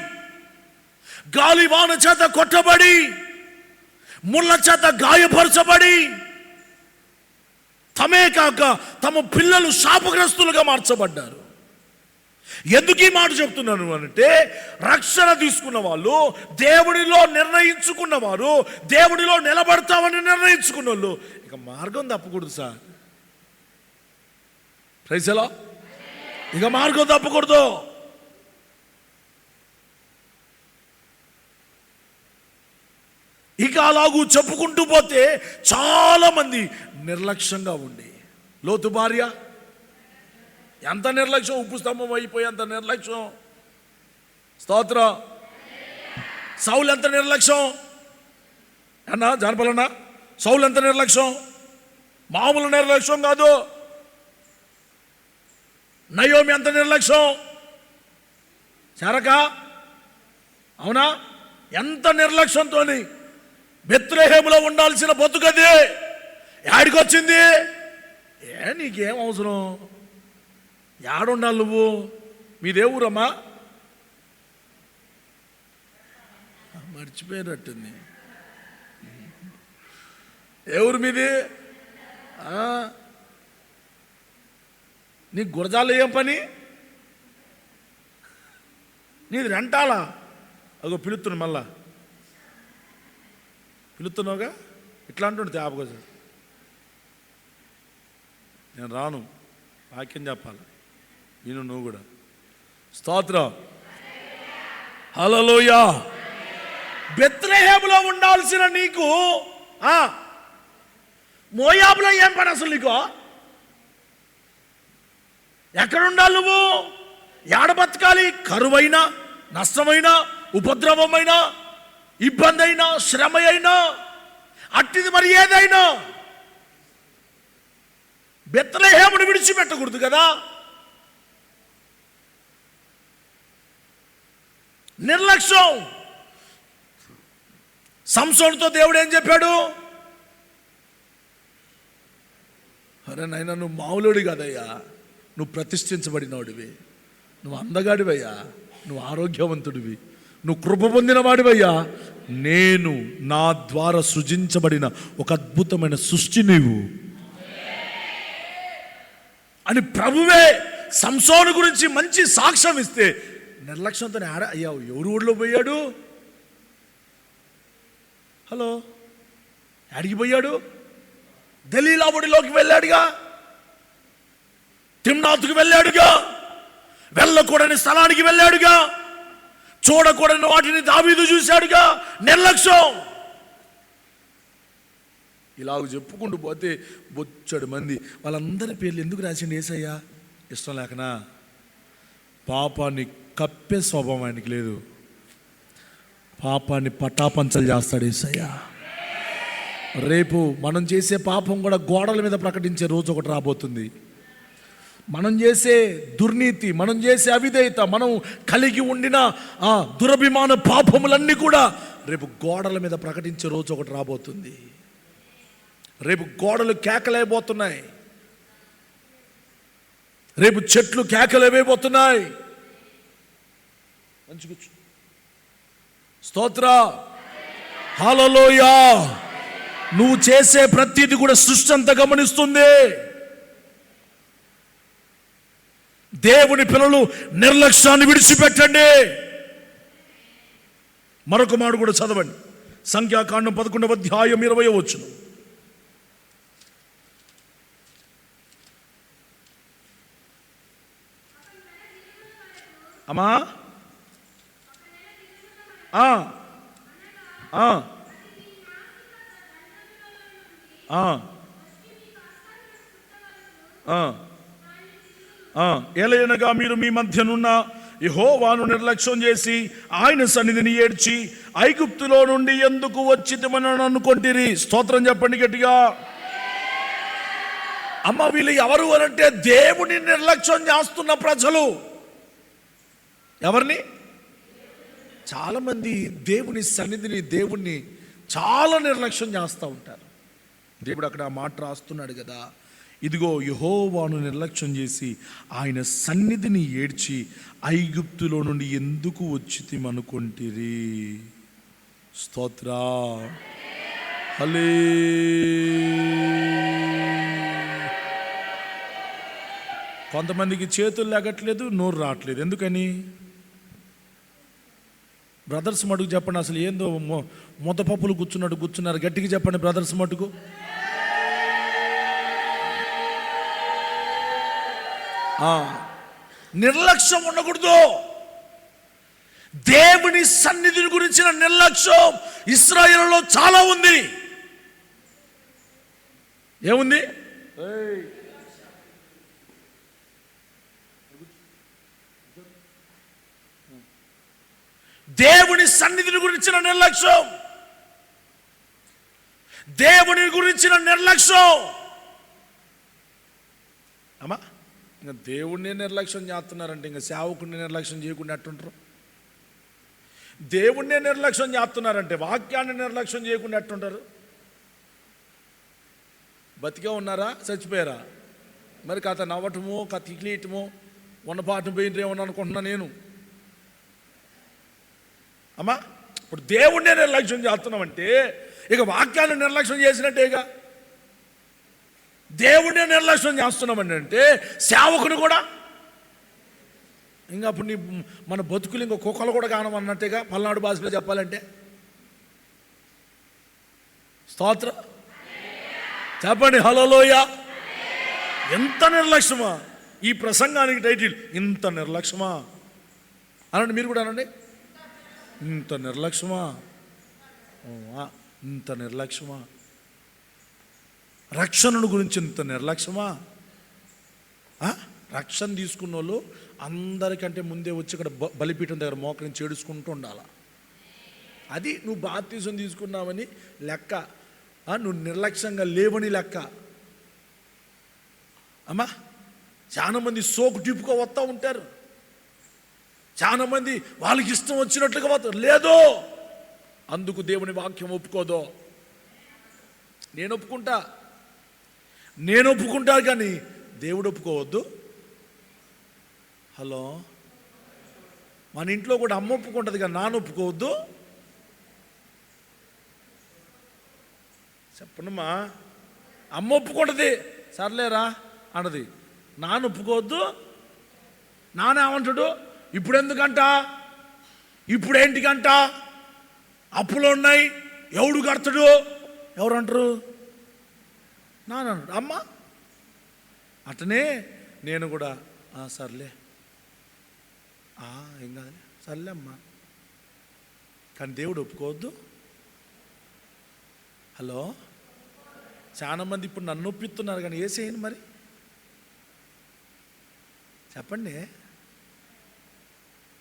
గాలి వాన చేత కొట్టబడి ముళ్ళ చేత గాయపరచబడి తమే కాక తమ పిల్లలు శాపగ్రస్తులుగా మార్చబడ్డారు. ఎందుకు ఈ మాట చెప్తున్నాను అంటే, రక్షణ తీసుకున్న వాళ్ళు, దేవుడిలో నిర్ణయించుకున్న వారు, దేవుడిలో నిలబడతామని నిర్ణయించుకున్న వాళ్ళు ఇక మార్గం తప్పకూడదు సార్. ప్రైజ్ ఎలా, ఇక మార్గం తప్పకూడదు. ఇక అలాగూ చెప్పుకుంటూ పోతే చాలా మంది నిర్లక్ష్యంగా ఉండి, లోతు భార్య ఎంత నిర్లక్ష్యం, ఉప్పు స్తంభం అయిపోయి అంత నిర్లక్ష్యం. స్తోత్రం. సౌలు ఎంత నిర్లక్ష్యం అన్నా, జానపలన్నా సౌలు ఎంత నిర్లక్ష్యం, మామూలు నిర్లక్ష్యం కాదు. నయోమి ఎంత నిర్లక్ష్యం, చరక అవునా, ఎంత నిర్లక్ష్యంతో బెత్లెహేములో ఉండాల్సిన బతుకది యాడికొచ్చింది. నీకేం అవసరం, యాడుండాలి నువ్వు? మీదే ఊరమ్మా? మర్చిపోయినట్టుంది. ఏ ఊరు మీది? నీ గురజాలు ఏం పని? నీది రెంటాలా? అగో పిలుస్తున్నా, మళ్ళా పిలుస్తున్నావుగా, ఇట్లా అంటుండే త్యాపకో సార్. నేను రాను, వాక్యం చెప్పాలి, విను నువ్వు కూడా. స్తోత్రం. హల్లెలూయా. బెత్లెహేములో ఉండాల్సిన నీకు మోయాబులో ఏం పని అసలు నీకు? ఎక్కడుండాలి నువ్వు? ఏడ బతకాలి? కరువైనా, నష్టమైనా, ఉపద్రవమైనా, ఇబ్బంది అయినా, శ్రమ అయినా, అట్టిది మరి ఏదైనా బెత్లెహేమును విడిచిపెట్టకూడదు కదా. నిర్లక్ష్యం. సంసోనుతో దేవుడు ఏం చెప్పాడు? అరే నాయనా, నువ్వు మామూలుడి కాదయ్యా, నువ్వు ప్రతిష్ఠించబడినవాడివి, నువ్వు అందగాడివయ్యా, నువ్వు ఆరోగ్యవంతుడివి, నువ్వు కృప పొందిన వాడివయ్యా, నేను నా ద్వారా సృజించబడిన ఒక అద్భుతమైన సృష్టి నీవు అని ప్రభువే సంసోను గురించి మంచి సాక్ష్యం ఇస్తే, నిర్లక్ష్యంతో అయ్యా ఎవరు ఊళ్ళో పోయాడు? హలో, ఆడికి పోయాడు? దలీలా ఒడిలోకి వెళ్ళాడుగా, తిమ్నాతుకు వెళ్ళాడుగా, వెళ్ళకూడని స్థలానికి వెళ్ళాడుగా, చూడకూడని వాటిని దావీదు చూశాడుగా. నిర్లక్ష్యం. ఇలాగ చెప్పుకుంటూ పోతే బొచ్చడు మంది. వాళ్ళందరి పేర్లు ఎందుకు రాసిండు యేసయ్యా? ఇష్టం లేకనా? పాపాన్ని కప్పే స్వభావం ఆయనకి లేదు. పాపాన్ని పటాపంచలు చేస్తాడు యేసయ్య. రేపు మనం చేసే పాపం కూడా గోడల మీద ప్రకటించే రోజు ఒకటి రాబోతుంది. మనం చేసే దుర్నీతి, మనం చేసే అవిధేయత, మనం కలిగి ఉండిన ఆ దురభిమాన పాపములన్నీ కూడా రేపు గోడల మీద ప్రకటించే రోజు ఒకటి రాబోతుంది. రేపు గోడలు కేకలేకపోతున్నాయి, రేపు చెట్లు కేకలేకపోతున్నాయి. మంచి కూర్చో. స్తోత్ర, హల్లెలూయా. నువ్వు చేసే ప్రతిది కూడా సృష్టి అంతా గమనిస్తుంది. దేవుని పిల్లలు నిర్లక్ష్యాన్ని విడిచిపెట్టండి. మరొక మాట కూడా చదవండి. సంఖ్యాకాండం 11వ అధ్యాయం 20వ వచనం. అమ్మా ఎలయనగా మీరు మీ మధ్యనున్న యెహోవాను నిర్లక్ష్యం చేసి ఆయన సన్నిధిని ఏడ్చి ఐగుప్తులో నుండి ఎందుకు వచ్చితమని అనుకొంటిరి. స్తోత్రం చెప్పండి గట్టిగా. అమ్మ, వీళ్ళు ఎవరు అనంటే దేవుని నిర్లక్ష్యం చేస్తున్న ప్రజలు. ఎవరిని? చాలామంది దేవుని సన్నిధిని, దేవుణ్ణి చాలా నిర్లక్ష్యం చేస్తూ ఉంటారు. దేవుడు అక్కడ ఆ మాట రాస్తున్నాడు కదా, ఇదిగో యెహోవాను నిర్లక్ష్యం చేసి ఆయన సన్నిధిని ఏడ్చి ఐగుప్తులో నుండి ఎందుకు వచ్చితిమనుకొంటిరి. స్తోత్ర, హల్లే. కొంతమందికి చేతులు లేగట్లేదు, నోరు రావట్లేదు. ఎందుకని? బ్రదర్స్ మటుకు చెప్పండి, అసలు ఏందో ముద్దపప్పులు కూర్చున్నారు. గట్టిగా చెప్పండి బ్రదర్స్ మటుకు. నిర్లక్ష్యం ఉండకూడదు. దేవుని సన్నిధిని గురించిన నిర్లక్ష్యం ఇశ్రాయేలులో చాలా ఉంది. ఏముంది? దేవుని సన్నిధిని గురించిన నిర్లక్ష్యం, దేవుని గురించిన నిర్లక్ష్యం. అమ్మా, ఇంకా దేవుణ్ణి నిర్లక్ష్యం చేస్తున్నారంటే ఇంకా సేవకుడిని నిర్లక్ష్యం చేయకుండా ఎట్టుంటారు? దేవుణ్ణి నిర్లక్ష్యం చేస్తున్నారంటే వాక్యాన్ని నిర్లక్ష్యం చేయకుండా ఎట్టుంటారు? బతికే ఉన్నారా, చచ్చిపోయారా? మరి కథ నవ్వటమో, కథ ఇట్లీయటమో, ఉన్నపాటు పోయినరేమో అనుకుంటున్నా నేను. అమ్మా, ఇప్పుడు దేవుణ్ణి నిర్లక్ష్యం చేస్తున్నామంటే ఇక వాక్యాన్ని నిర్లక్ష్యం చేసినట్టేగా. దేవుణ్ణి నిర్లక్ష్యం చేస్తున్నామని అంటే సేవకుని కూడా ఇంకా అప్పుడు మన బతుకులు ఇంకో కుక్కలు కూడా కానమన్నట్టుగా పల్నాడు భాషలో చెప్పాలంటే. స్తోత్రం చెప్పండి, హల్లెలూయా. ఎంత నిర్లక్ష్యమా! ఈ ప్రసంగానికి టైటిల్ ఇంత నిర్లక్ష్యమా అనండి. మీరు కూడా అనండి, ఇంత నిర్లక్ష్యమా, ఇంత నిర్లక్ష్యమా. రక్షణను గురించి ఇంత నిర్లక్ష్యమా. రక్షణ తీసుకున్న వాళ్ళు అందరికంటే ముందే వచ్చి ఇక్కడ బలిపీఠం దగ్గర మోకరించి ఏడుచుకుంటూ ఉండాలి. అది నువ్వు బాప్తిజం తీసుకున్నావని లెక్క, నువ్వు నిర్లక్ష్యంగా లేవని లెక్క. అమ్మా, చాలామంది సోకు టిప్పుకో వస్తూ ఉంటారు, చాలామంది వాళ్ళకి ఇష్టం వచ్చినట్లుగా పోతారు. లేదు, అందుకు దేవుని వాక్యం ఒప్పుకోదు. నేను ఒప్పుకుంటా కానీ దేవుడు ఒప్పుకోవద్దు. హలో, మన ఇంట్లో కూడా అమ్మ ఒప్పుకుంటుంది కానీ నాన్న ఒప్పుకోవద్దు. చెప్పనమ్మా, అమ్మ ఒప్పుకుంటుంది, సర్లేరా అన్నది. నాన్న ఒప్పుకోవద్దు. నాన్న ఏమంటాడు, ఇప్పుడు ఎందుకంట, ఇప్పుడేంటికంట, అప్పులు ఉన్నాయి, ఎవడు కడతాడు, ఎవరు అంటారు? నాన్న. అమ్మ అట్టనే నేను కూడా సర్లే, ఏం కాదు, సర్లే అమ్మా. కానీ దేవుడు ఒప్పుకోవద్దు. హలో, చాలామంది ఇప్పుడు నన్ను ఒప్పిస్తున్నారు కానీ ఏసేయండి మరి చెప్పండి.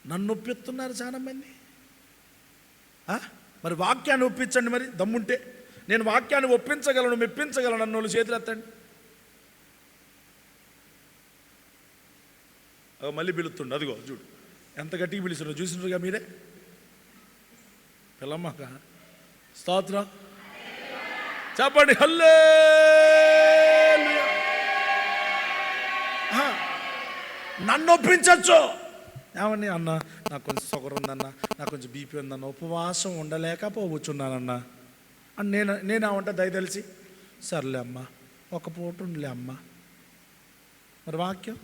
నన్ను ఒప్పిస్తున్నారు చాలామంది. మరి వాక్యాన్ని ఒప్పించండి. మరి దమ్ముంటే నేను వాక్యాన్ని ఒప్పించగలను, మెప్పించగలను అన్నోళ్ళు చేతులు ఎత్తండి. మళ్ళీ పిలుస్తుండు, అదిగో చూడు ఎంత గట్టిగా పిలుస్తున్నా, చూసినారుగా మీరే. పిల్లమ్మాక స్తోత్రం చెప్పండి, హల్లెలూయా. నన్ను ఒప్పించచ్చు. ఏమని అన్న, నాకు కొంచెం షుగర్ ఉందన్న, నాకు కొంచెం బీపీ ఉందన్న, ఉపవాసం ఉండలేకపోవచ్చున్నానన్న అని నేనేమంటా దయతలిసి, సర్లే అమ్మ ఒక పూట ఉండలే అమ్మ. మరి వాక్యం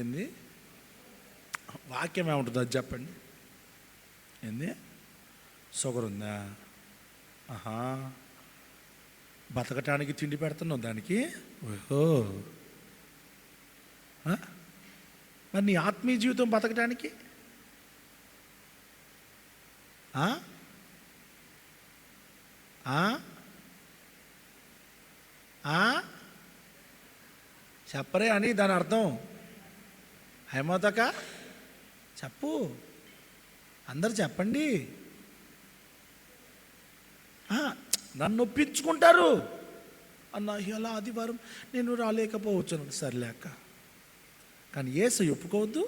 ఏంది? వాక్యం ఏముంటుంది అది చెప్పండి. ఏంది? షుగర్ ఉందా? బతకటానికి తిండి పెడుతున్నావు దానికి. ఓహో, మరి నీ ఆత్మీయ జీవితం బతకటానికి చెప్పరే అని దాని అర్థం. హేమోతక చెప్పు, అందరు చెప్పండి. నన్ను ఒప్పించుకుంటారు అన్న, ఇలా ఆదివారం నేను రాలేకపోవచ్చు. సర్లేక, కానీ యేసయ్య ఒప్పుకోవద్దు.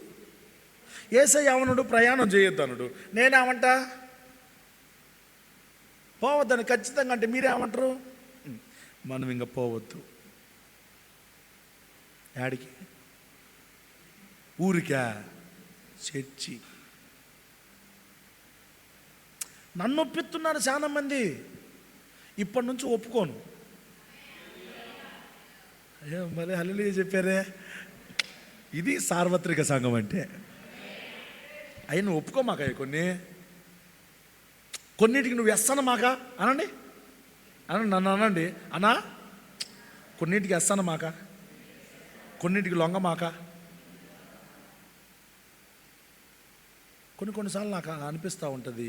యేసయ్య ఏమన్నాడు? ప్రయాణం చేయొద్దు అన్నాడు. నేనేమంటా? పోవద్దని ఖచ్చితంగా. అంటే మీరేమంటారు? మనం ఇంకా పోవద్దు. యాడికి? ఊరికా? చర్చి. నన్ను ఒప్పిస్తున్నారు చాలా మంది. ఇప్పటి నుంచి ఒప్పుకోను. అయ్యో మళ్ళీ హల్లెలూయా చెప్పారే. ఇది సార్వత్రిక సంఘం అంటే. అయ్యి నువ్వు ఒప్పుకోమాక, కొన్నిటికి నువ్వు ఎస్సన మాక అనండి, నన్ను అనండి అన్నా. కొన్నిటికి ఎస్సన మాక, కొన్నిటికి లొంగ మాక. కొన్నిసార్లు నాకు అనిపిస్తూ ఉంటుంది,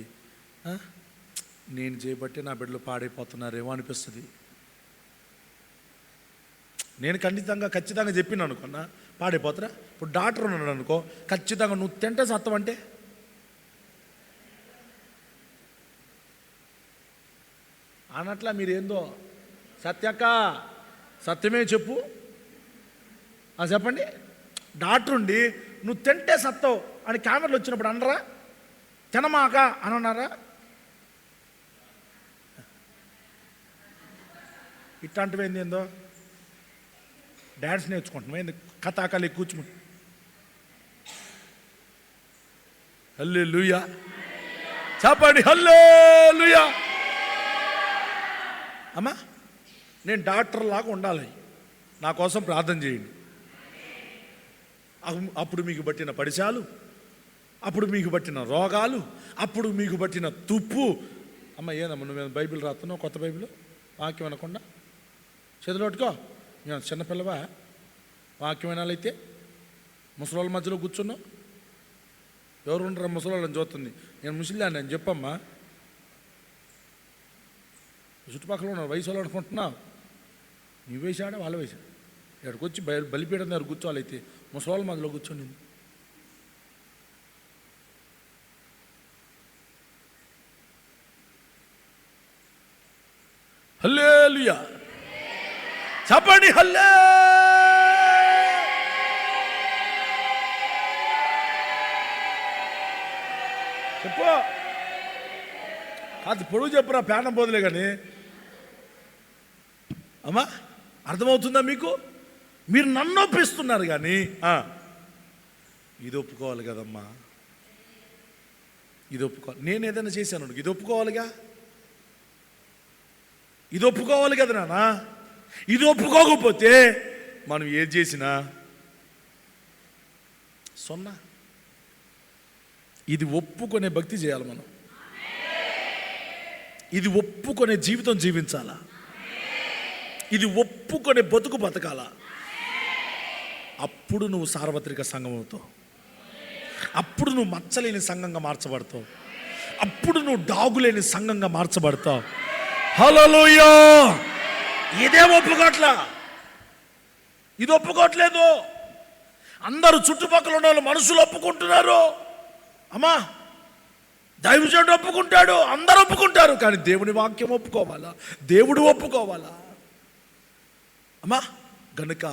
నేను చేయబట్టి నా బిడ్డలు పాడైపోతున్నారేమో అనిపిస్తుంది. నేను ఖచ్చితంగా చెప్పిన అనుకున్నా పాడైపోతారా. ఇప్పుడు డాక్టర్ ఉన్నాడు అనుకో, ఖచ్చితంగా నువ్వు తింటే సత్తం అంటే అన్నట్లా మీరేందో సత్యక్క సత్యమే చెప్పు చెప్పండి. డాక్టర్ ఉండి నువ్వు తింటే సత్తావు అని కెమెరాలు వచ్చినప్పుడు అనరా? తినమాక అని అన్నారా? ఇట్లాంటివి ఏందో డాన్స్ నేర్చుకుంటున్నాం. ఏంది కథాకాలి కూర్చుంటు. హల్లెలూయా చెప్పండి, హల్లెలూయా. అమ్మా, నేను డాక్టర్ లాగా ఉండాలి, నా కోసం ప్రార్థన చేయండి. అప్పుడు మీకు పట్టిన పడిశాలు, అప్పుడు మీకు పట్టిన రోగాలు, అప్పుడు మీకు పట్టిన తుప్పు. అమ్మ ఏదమ్మా నువ్వు బైబిల్ రాస్తున్నావు, కొత్త బైబిల్ వాక్యం అనకుండా చేతులు పట్టుకో. నేను చిన్నపిల్లవా? వాక్యం వినాలైతే ముసలోళ్ళ మధ్యలో కూర్చున్నావు. ఎవరు ఉండరా ముసలోళ్ళని చూస్తుంది? నేను ముసలిదాన్ని అని చెప్పమ్మా. చుట్టుపక్కల ఉన్నారు వయసు వాళ్ళు అనుకుంటున్నావు. నీ వయసు ఆడ వాళ్ళ వయసు. ఇక్కడికి వచ్చి బలిపీఠం దగ్గర కూర్చోవాలైతే ముసలోళ్ళ మధ్యలో కూర్చొని హల్లెలూయా చెప్పండి, హల్లే. చెప్పు, అది పొడుగు చెప్పురా, పేనం పోదులే. కానీ అమ్మా అర్థమవుతుందా మీకు? మీరు నన్ను ఒప్పిస్తున్నారు కానీ ఇది ఒప్పుకోవాలి కదమ్మా, ఇది ఒప్పుకోవాలి. నేను ఏదైనా చేశాను, ఇది ఒప్పుకోవాలిగా, ఇది ఒప్పుకోవాలి కదా నాన్న. ఇది ఒప్పుకోకపోతే మనం ఏది చేసినా సొన్నా. ఇది ఒప్పుకునే భక్తి చేయాలి మనం. ఇది ఒప్పుకునే జీవితం జీవించాలా. ఇది ఒప్పుకునే బతుకు బతకాలా. అప్పుడు నువ్వు సార్వత్రిక సంఘం అవుతావు. అప్పుడు నువ్వు మచ్చలేని సంఘంగా మార్చబడతావు. అప్పుడు నువ్వు డాగులేని సంఘంగా మార్చబడతావు. హల్లెలూయా. ఇదే ఒప్పుకోట్లా, ఇది ఒప్పుకోవట్లేదు. అందరూ చుట్టుపక్కల ఉన్న వాళ్ళు మనుషులు ఒప్పుకుంటున్నారు. అమ్మా దైవజనుడు ఒప్పుకుంటాడు, అందరూ ఒప్పుకుంటారు, కానీ దేవుని వాక్యం ఒప్పుకోవాలా, దేవుడు ఒప్పుకోవాలా అమ్మా. గనుక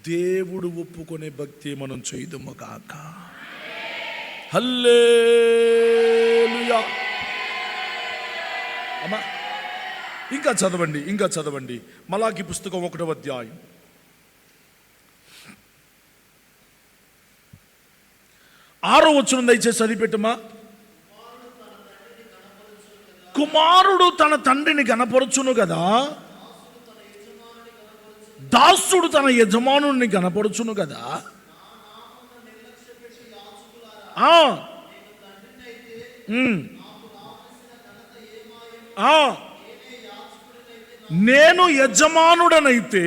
దేవుడు ఒప్పుకునే భక్తి మనం చేయదుము కాక. హల్లెలూయా అమ్మా. ఇంకా చదవండి మలాకి పుస్తకం 1వ అధ్యాయం 6వ వచనం దయచేసి చదివిపెట్టమా. కుమారుడు తన తండ్రిని గణపరచును కదా, దాసుడు తన యజమానుని గణపరచును కదా. నేను యజమానుడనైతే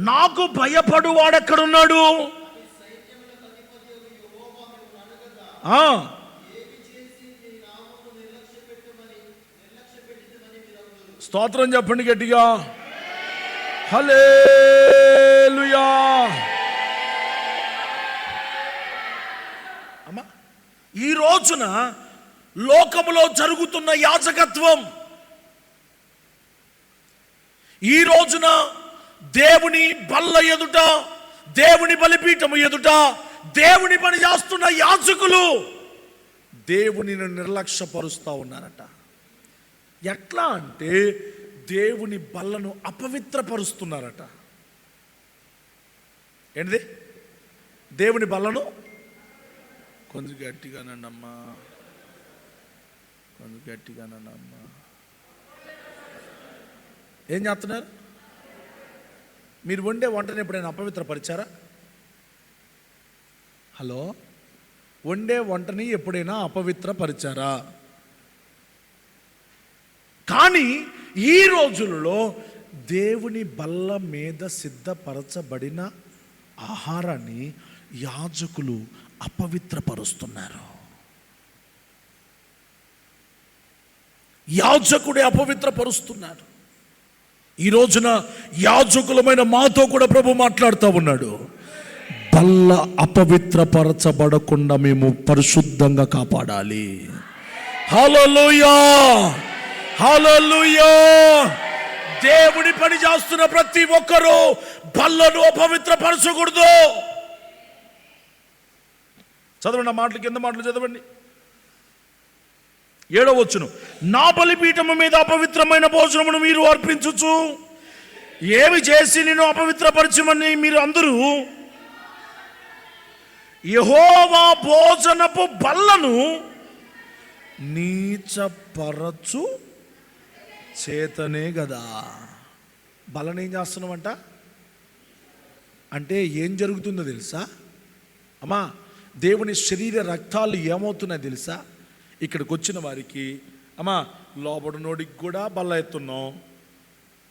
నాకు భయపడువాడెక్కడున్నాడు? స్తోత్రం చెప్పండి గట్టిగా. హల్లెలూయా అమ్మా. ఈ రోజున లోకములో జరుగుతున్న యాజకత్వం, ఈ రోజున దేవుని బల్ల ఎదుట, దేవుని బలిపీఠము ఎదుట దేవుని పని చేస్తున్న యాజకులు దేవునిని నిర్లక్ష్యపరుస్తూ ఉన్నారట. ఎట్లా అంటే దేవుని బల్లను అపవిత్రపరుస్తున్నారట. ఏంటిది? దేవుని బల్లను కొంచెం గట్టిగానమ్మా, కొంచెం గట్టిగానమ్మా. ఏం చేస్తున్నారు? మీరు వండే వంటని ఎప్పుడైనా అపవిత్రపరిచారా? హలో, వండే వంటని ఎప్పుడైనా అపవిత్రపరిచారా? కానీ ఈ రోజులలో దేవుని బల్ల మీద సిద్ధపరచబడిన ఆహారాన్ని యాజకులు అపవిత్రపరుస్తున్నారు. యాజకుడే అపవిత్రపరుస్తున్నారు. ఈ రోజున యాజకులమైన మాతో కూడా ప్రభు మాట్లాడుతూ ఉన్నాడు. బల్ల అపవిత్రపరచబడకుండా మేము పరిశుద్ధంగా కాపాడాలి. హల్లెలూయా హల్లెలూయా. దేవుని పని చేస్తున్న ప్రతి ఒక్కరూ బల్లను అపవిత్రపరచకూడదు. చదవండి ఆ మాటలు, కింద మాటలు చదవండి. 7వ వచనం, నా బలిపీఠము మీద అపవిత్రమైన భోజనమును మీరు అర్పించుచు ఏమి చేసి నేను అపవిత్రపరచమని మీరు అందరూ యెహోవా భోజనపు బల్లను నీచపరచు చేతనే కదా. బలను ఏం చేస్తున్నామంట అంటే ఏం జరుగుతుందో తెలుసా అమ్మా? దేవుని శరీర రక్తాలు ఏమవుతున్నాయి తెలుసా? ఇక్కడికి వచ్చిన వారికి అమ్మా లోబడినోడికి కూడా బల్ల ఎత్తున్నాం.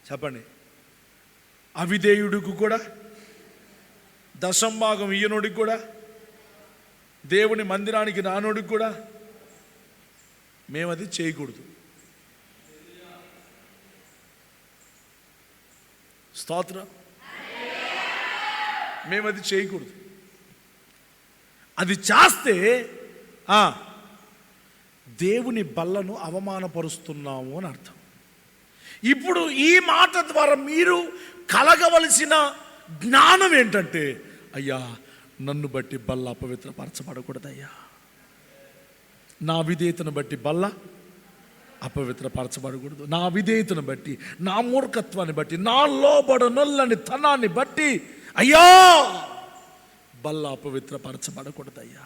చెప్పండి. అవిధేయుడికి కూడా, దశంభాగం ఇయ్యనోడికి కూడా, దేవుని మందిరానికి రానోడికి కూడా మేమది చేయకూడదు. స్తోత్రం. మేమది చేయకూడదు. అది చేస్తే దేవుని బల్లను అవమానపరుస్తున్నాము అని అర్థం. ఇప్పుడు ఈ మాట ద్వారా మీరు కలగవలసిన జ్ఞానం ఏంటంటే, అయ్యా నన్ను బట్టి బల్ల అపవిత్రపరచబడకూడదయ్యా. నా విధేయతను బట్టి బల్ల అపవిత్రపరచబడకూడదు. నా విధేయతను బట్టి, నా మూర్ఖత్వాన్ని బట్టి, నా లోబడనొల్లని తనాన్ని బట్టి అయ్యా బల్ల అపవిత్రపరచబడకూడదయ్యా.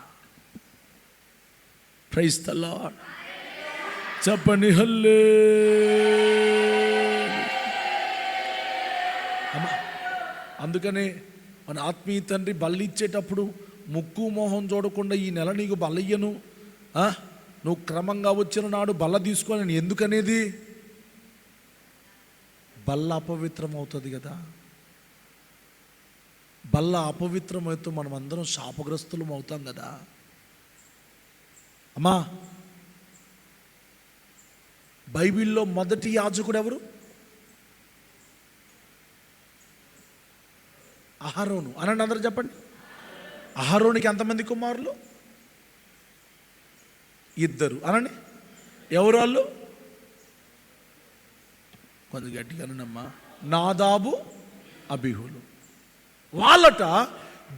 Praise the lord. చెప్పండి హల్లెలూయా. అందుకనే మన ఆత్మీయ తండ్రి బల్ల ఇచ్చేటప్పుడు ముక్కు మోహం చూడకుండా ఈ నెల నీకు బల్ల ఇయ్యను, నువ్వు క్రమంగా వచ్చిన నాడు బల్ల తీసుకోవాలని ఎందుకనేది? బల్ల అపవిత్రం అవుతుంది కదా. బల్ల అపవిత్రమైతే మనం అందరం శాపగ్రస్తులం అవుతాం కదా అమ్మా. బైబిల్లో మొదటి యాజకుడు ఎవరు? అహరోను. అనండి అందరూ చెప్పండి. అహరోనికి ఎంతమంది కుమారులు? ఇద్దరు అనండి. ఎవరు వాళ్ళు? కొంచెం గట్టిగానమ్మా. నాదాబు అబీహులు. వాళ్ళట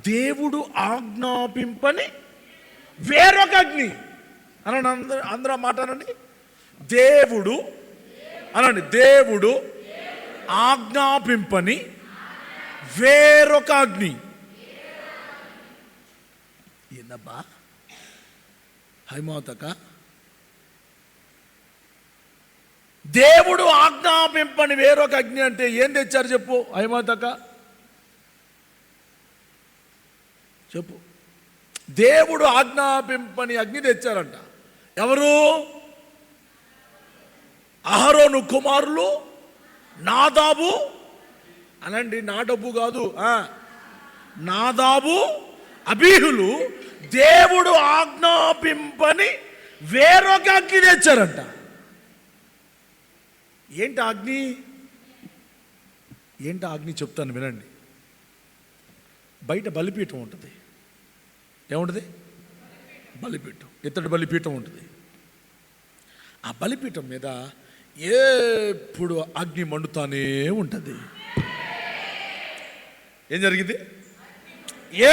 దేవుడు ఆజ్ఞాపింపని వేరొక అగ్ని అనండి. అందరూ మాట అనండి. దేవుడు అనండి. దేవుడు ఆజ్ఞాపింపని వేరొక అగ్ని. ఏందబ్బా హైమావతక? దేవుడు ఆజ్ఞాపింపని వేరొక అగ్ని అంటే ఏం తెచ్చారు చెప్పు హైమావతక, చెప్పు. దేవుడు ఆజ్ఞాపింపని అగ్ని తెచ్చారంట. ఎవరు? అహరోను కుమారులు నాదాబు అనండి. నాడబ్బు కాదు, నాదాబు అబీహులు దేవుడు ఆజ్ఞాపింపని వేరొక అగ్ని తెచ్చారంట. ఏంటి అగ్ని? ఏంటి అగ్ని చెప్తాను వినండి. బయట బలిపీఠం ఉంటుంది. ఏముంటుంది? బలిపీఠం. ఇత్తడి బలిపీఠం ఉంటుంది. ఆ బలిపీఠం మీద ఎప్పుడు అగ్ని మండుతానే ఉంటుంది. ఏం జరిగింది?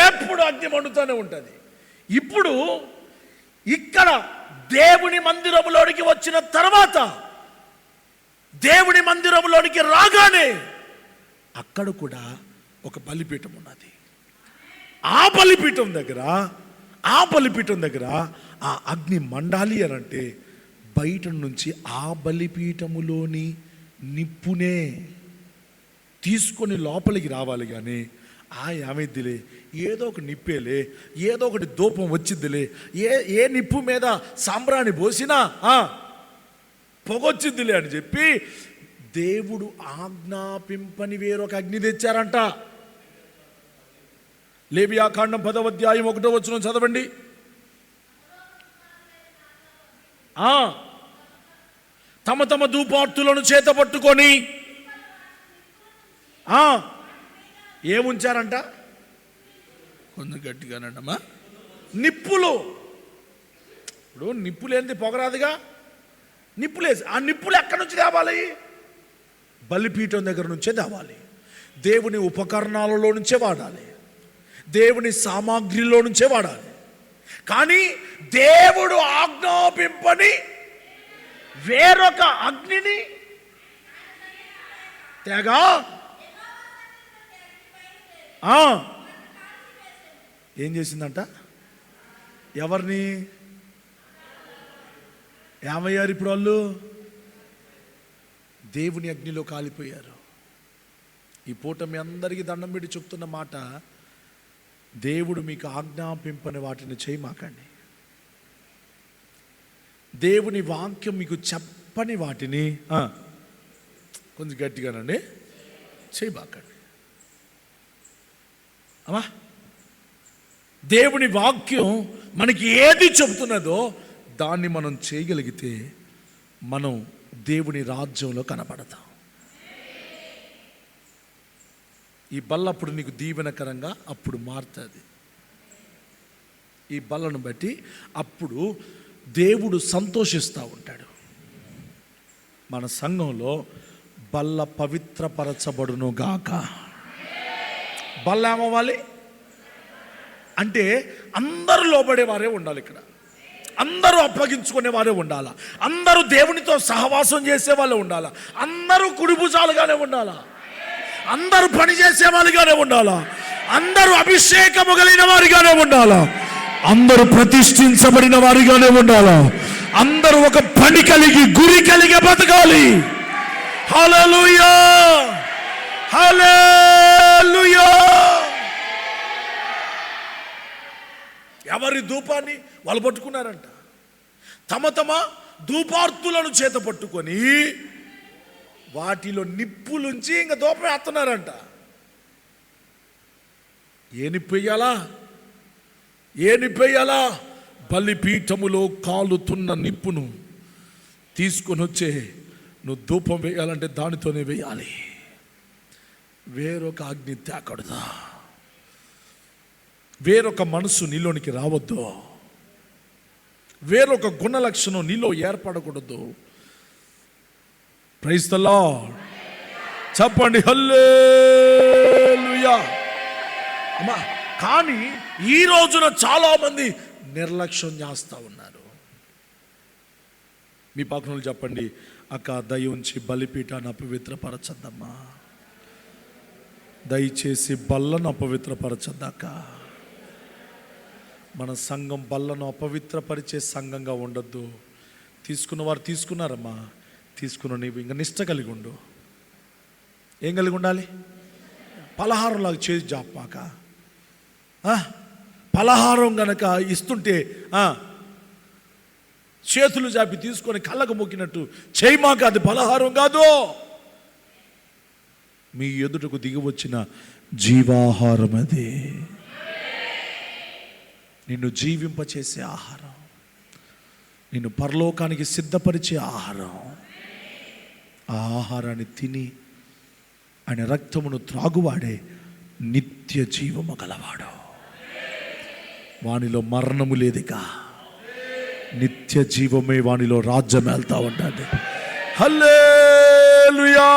ఎప్పుడు అగ్ని మండుతానే ఉంటుంది. ఇప్పుడు ఇక్కడ దేవుని మందిరములోనికి వచ్చిన తర్వాత, దేవుని మందిరములోనికి రాగానే అక్కడ కూడా ఒక బలిపీఠం ఉన్నది. ఆ బలిపీఠం దగ్గర ఆ అగ్ని మండాలి అని అంటే బయట నుంచి ఆ బలిపీఠములోని నిప్పునే తీసుకొని లోపలికి రావాలి. కానీ ఏమైద్దిలే, ఏదో ఒక నిప్పేలే, ఏదో ఒకటి ధూపం వచ్చిద్దిలే, ఏ నిప్పు మీద సాంబ్రాణి పోసినా పొగొచ్చిద్దిలే అని చెప్పి దేవుడు ఆజ్ఞాపింపని వేరొక అగ్ని తెచ్చారంట. లేవియాకాండం 10వ అధ్యాయం 1వ వచనం చదవండి. తమ తమ ధూపార్తులను చేత పట్టుకొని ఏముంచారంట? కొంచెం గట్టిగానంటమ్మా. నిప్పులు. ఇప్పుడు నిప్పులేంది? పొగరాదుగా. నిప్పులేసి ఆ నిప్పులు ఎక్కడి నుంచి తేవాలి? బలిపీఠం దగ్గర నుంచే తేవాలి. దేవుని ఉపకరణాలలో నుంచే వాడాలి. దేవుని సామాగ్రిలో నుంచే వాడాలి. కానీ దేవుడు ఆజ్ఞాపింపని వేరొక అగ్నిని తెగా ఏం చేసిందంట? ఎవరిని ఏమయ్యారు ఇప్పుడు వాళ్ళు? దేవుని అగ్నిలో కాలిపోయారు. ఈ పూట మీ అందరికీ దండం పెట్టి చెప్తున్న మాట, దేవుడు మీకు ఆజ్ఞాపింపని వాటిని చేయమాకండి. దేవుని వాక్యం మీకు చెప్పని వాటిని కొంచెం గట్టిగానండి చేయమాకండి. అమ్మా, దేవుని వాక్యం మనకి ఏది చెబుతున్నదో దాన్ని మనం చేయగలిగితే మనం దేవుని రాజ్యంలో కనపడతాం. ఈ బల్ల అప్పుడు నీకు దీవెనకరంగా అప్పుడు మారుతుంది. ఈ బల్లను బట్టి అప్పుడు దేవుడు సంతోషిస్తూ ఉంటాడు. మన సంఘంలో బల్ల పవిత్రపరచబడును గాక. బల్ల ఏమవ్వాలి అంటే అందరూ లోబడే వారే ఉండాలి. ఇక్కడ అందరూ అప్పగించుకునే వారే ఉండాలా. అందరూ దేవునితో సహవాసం చేసే వాళ్ళే ఉండాలా. అందరూ కుడిభుజాలుగానే ఉండాలా. అందరూ పని చేసే వాళ్ళుగానే ఉండాలా. అందరూ అభిషేకము కలిగిన వారిగానే ఉండాలా. అందరూ ప్రతిష్ఠించబడిన వారిగానే ఉండాలా. అందరూ ఒక పని కలిగి గురి కలిగి బతకాలి. హల్లెలూయా, హల్లెలూయా. ఎవరి ధూపాన్ని వాళ్ళు పట్టుకున్నారంట. తమ తమ ధూపార్తులను చేత పట్టుకొని వాటిలో నిప్పులుంచి ఇంకా ధూపం వేస్తున్నారంట. ఏ నిప్పు వేయాలా? ఏ నిప్పు వేయాలా? బలిపీఠములో కాలుతున్న నిప్పును తీసుకొని వచ్చే నువ్వు ధూపం వేయాలంటే దానితోనే వేయాలి. వేరొక అగ్ని తేకూడదా. వేరొక మనసు నీలోనికి రావద్దు. వేరొక గుణ లక్షణం నీలో ఏర్పడకూడదు. Praise the lord. చెప్పండి హల్లెలూయా. అమ్మా, కానీ ఈ రోజున చాలా మంది నిర్లక్ష్యం చేస్తూ ఉన్నారు. మీ పక్కన చెప్పండి, అక్క దయ ఉంచి బలిపీఠాన్ని అపవిత్రపరచద్దమ్మా, దయచేసి బల్లను అపవిత్రపరచద్దక్క. మన సంఘం బల్లను అపవిత్రపరిచే సంఘంగా ఉండొద్దు. తీసుకున్న వారు తీసుకున్నారమ్మా, తీసుకున్న నీవు ఇంకా నిష్ట కలిగి ఉండు. ఏం కలిగి ఉండాలి? పలహారంలాగా చేసి జాపాక. పలహారం గనక ఇస్తుంటే చేతులు చాపి తీసుకొని కళ్ళకు మొక్కినట్టు చేయమాక. అది పలహారం కాదు, మీ ఎదుటకు దిగి వచ్చిన జీవాహారం. అది నిన్ను జీవింపచేసే ఆహారం, నిన్ను పరలోకానికి సిద్ధపరిచే ఆహారం. ఆ ఆహారాన్ని తిని ఆయన రక్తమును త్రాగువాడే నిత్య జీవము గలవాడు. వానిలో మరణము లేదిక, నిత్య జీవమే వానిలో రాజ్యం వెళ్తా ఉంటుంది. హల్లెలూయా.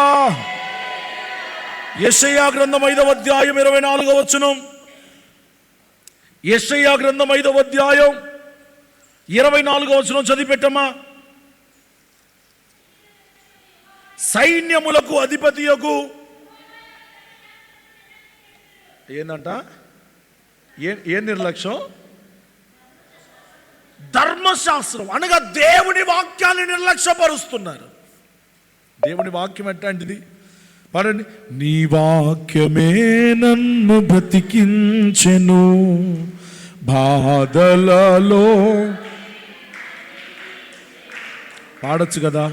యెషయా గ్రంథం 5వ అధ్యాయం 24వ వచనం. యెషయా గ్రంథం 5వ అధ్యాయం 24వ వచనం చదివిపెట్టమ్మా. సైన్యములకు అధిపతియగు ఏందంట? ఏ నిర్లక్ష్యం? ధర్మశాస్త్రం అనగా దేవుని వాక్యాన్ని నిర్లక్ష్యపరుస్తున్నారు. దేవుని వాక్యం ఎట్లాంటిది? పాడండి. నీ వాక్యమే నన్ను బ్రతికించెను బాధలలో. పాడొచ్చు కదా.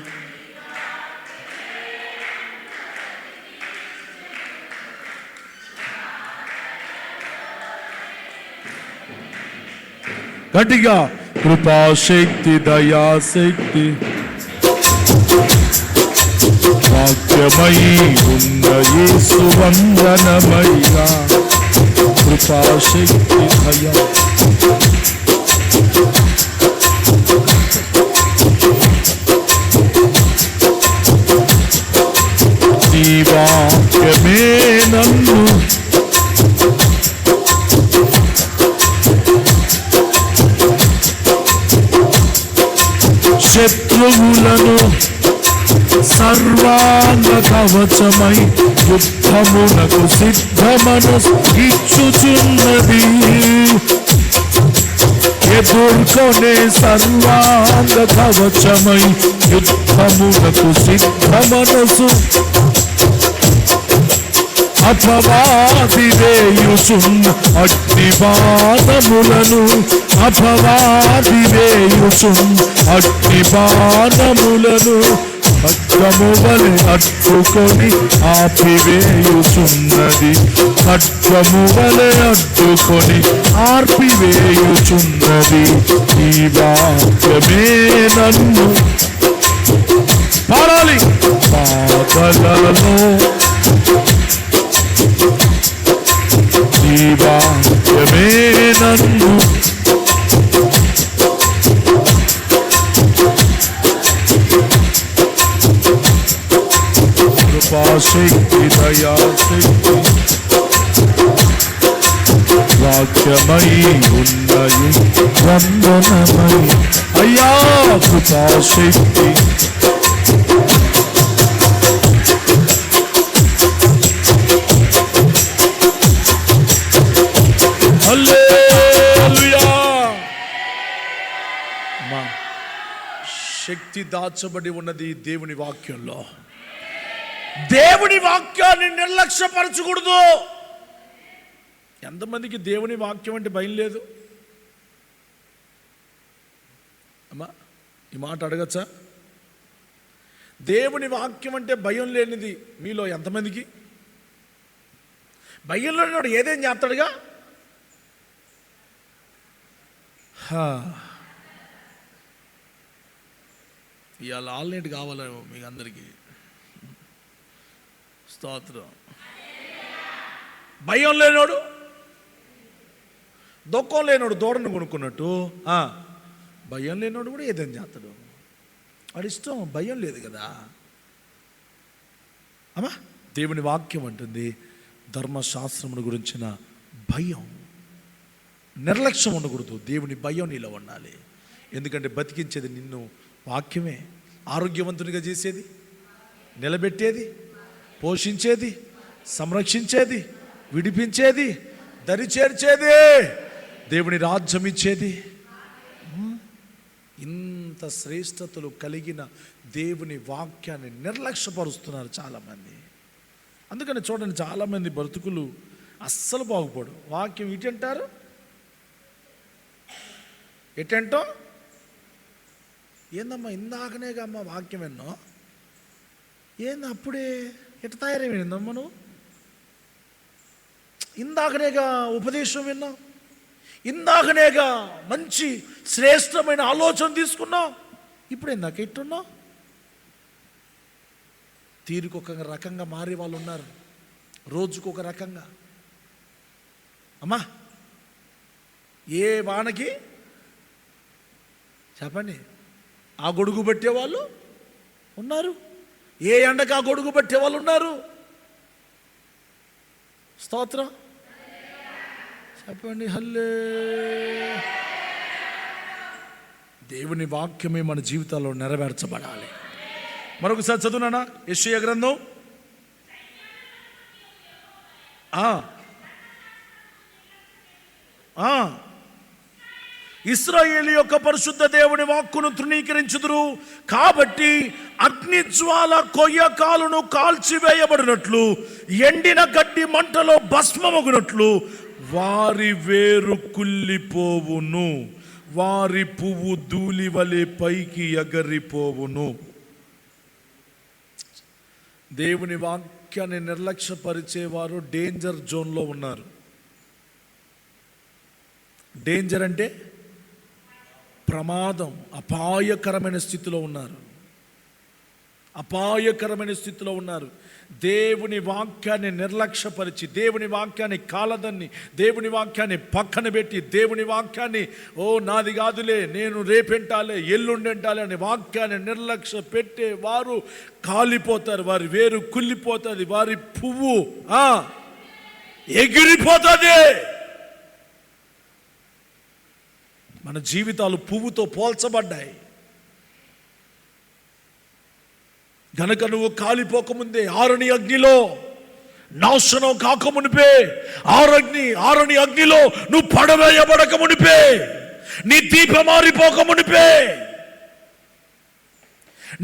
గట్టిగా. కృపాశక్తి దయాశక్తి వాక్యమై ఉన్న యేసు వందనమయ్యా. కృపాశక్తి దయా నీ వాక్యమే నన్ను శత్రువులను సర్వాంగ కవచమై యుద్ధమునకు సిద్ధమనసు ఇచ్చుచున్నది. ఎదుర్కొనే సర్వాంగ కవచమై యుద్ధమునకు సిద్ధమనసు అపవాదివేయుచున్న అగ్నిబాణములను అపవాదివేయుచున్న అగ్నిబాణములను ఖడ్గము వలె అడ్డుకొని ఆపివేయుచున్నది. ఖడ్గము వలె అడ్డుకొని ఆర్పివేయుచున్నది. ఈ వాక్యమే నన్ను పాడాలి బాధలలో. ఈ వాక్యమే నన్ను కృపాశక్తి దయాశక్తి వాక్యమై ఉన్నయి వందనమై. అయ్యా కృపాశక్తి శక్తి దాచబడి ఉన్నది దేవుని వాక్యంలో. దేవుని వాక్యాన్ని నిర్లక్ష్యపరచకూడదు. ఎంతమందికి దేవుని వాక్యం అంటే భయం లేదు? అమ్మా, ఈ మాట అడగచ్చా? దేవుని వాక్యం అంటే భయం లేనిది మీలో ఎంతమందికి? భయం లేనివాడు ఏదేం చేస్తాడుగా. ఇవాళ ఆల్నెట్ కావాలేమో మీకు అందరికీ. స్తోత్రం. భయం లేనోడు దుఃఖం లేనోడు దూడను కొనుక్కున్నట్టు భయం లేనివాడు కూడా ఏదైనా చేస్తాడు, వాడి ఇష్టం. భయం లేదు కదా అమ్మా. దేవుని వాక్యం అంటుంది ధర్మశాస్త్రమును గురించిన భయం, నిర్లక్ష్యం ఉండకూడదు. దేవుని భయం నీలో ఉండాలి. ఎందుకంటే బతికించేది నిన్ను వాక్యమే, ఆరోగ్యవంతునిగా చేసేది, నిలబెట్టేది, పోషించేది, సంరక్షించేది, విడిపించేది, దరి చేర్చేది, దేవుని రాజ్యం ఇచ్చేది. ఇంత శ్రేష్టతలు కలిగిన దేవుని వాక్యాన్ని నిర్లక్ష్యపరుస్తున్నారు చాలామంది. అందుకని చూడండి, చాలామంది బ్రతుకులు అస్సలు బాగుపడు. వాక్యం ఇటంటారు, ఎటంటో ఏందమ్మా ఇందాకనేగా అమ్మ వాక్యం ఎన్నో, ఏంది అప్పుడే ఎట తయారైందమ్మా నువ్వు, ఇందాకనేగా ఉపదేశం విన్నావు, ఇందాకనేగా మంచి శ్రేష్టమైన ఆలోచన తీసుకున్నావు, ఇప్పుడు ఇందాక ఎట్టున్నావు. తీరుకొక రకంగా మారే వాళ్ళు ఉన్నారు, రోజుకొక రకంగా. అమ్మా ఏ వానకి చెప్పండి ఆ గొడుగు పట్టే వాళ్ళు ఉన్నారు, ఏ ఎండకి ఆ గొడుగు పట్టే వాళ్ళు ఉన్నారు. స్తోత్రం చెప్పండి. హల్లే. దేవుని వాక్యమే మన జీవితాల్లో నెరవేర్చబడాలి. మరొకసారి చదువునా యెషయా గ్రంథం ఇశ్రాయేలు యొక్క పరిశుద్ధ దేవుని వాక్కును తృణీకరించుదురు కాబట్టి అగ్ని జ్వాల కొయ్యకాలను కాల్చివేయబడినట్లు ఎండిన గడ్డి మంటలో భస్మమగునట్లు వారి వేరు కుళ్ళిపోవును, వారి పువ్వు ధూళి వలె పైకి ఎగరిపోవును. దేవుని వాక్యాన్ని నిర్లక్ష్యపరిచేవారు డేంజర్ జోన్లో ఉన్నారు. డేంజర్ అంటే ప్రమాదం, అపాయకరమైన స్థితిలో ఉన్నారు, అపాయకరమైన స్థితిలో ఉన్నారు. దేవుని వాక్యాన్ని నిర్లక్ష్యపరిచి, దేవుని వాక్యాన్ని కాలదన్ని, దేవుని వాక్యాన్ని పక్కన పెట్టి, దేవుని వాక్యాన్ని నాది కాదులే, నేను రేపెంటాలే, ఎల్లుండెంటాలే అనే వాక్యాన్ని నిర్లక్ష్య పెట్టే వారు కాలిపోతారు, వారి వేరు కుళ్ళిపోతుంది, వారి పువ్వు ఎగిరిపోతుంది. మన జీవితాలు పువ్వుతో పోల్చబడ్డాయి గనక నువ్వు కాలిపోకముందే, ఆరని అగ్నిలో నాశనం కాకమునిపే, ఆరని అగ్నిలో నువ్వు పడవేయబడక మునిపే, నీ దీపం మారిపోకమునిపే,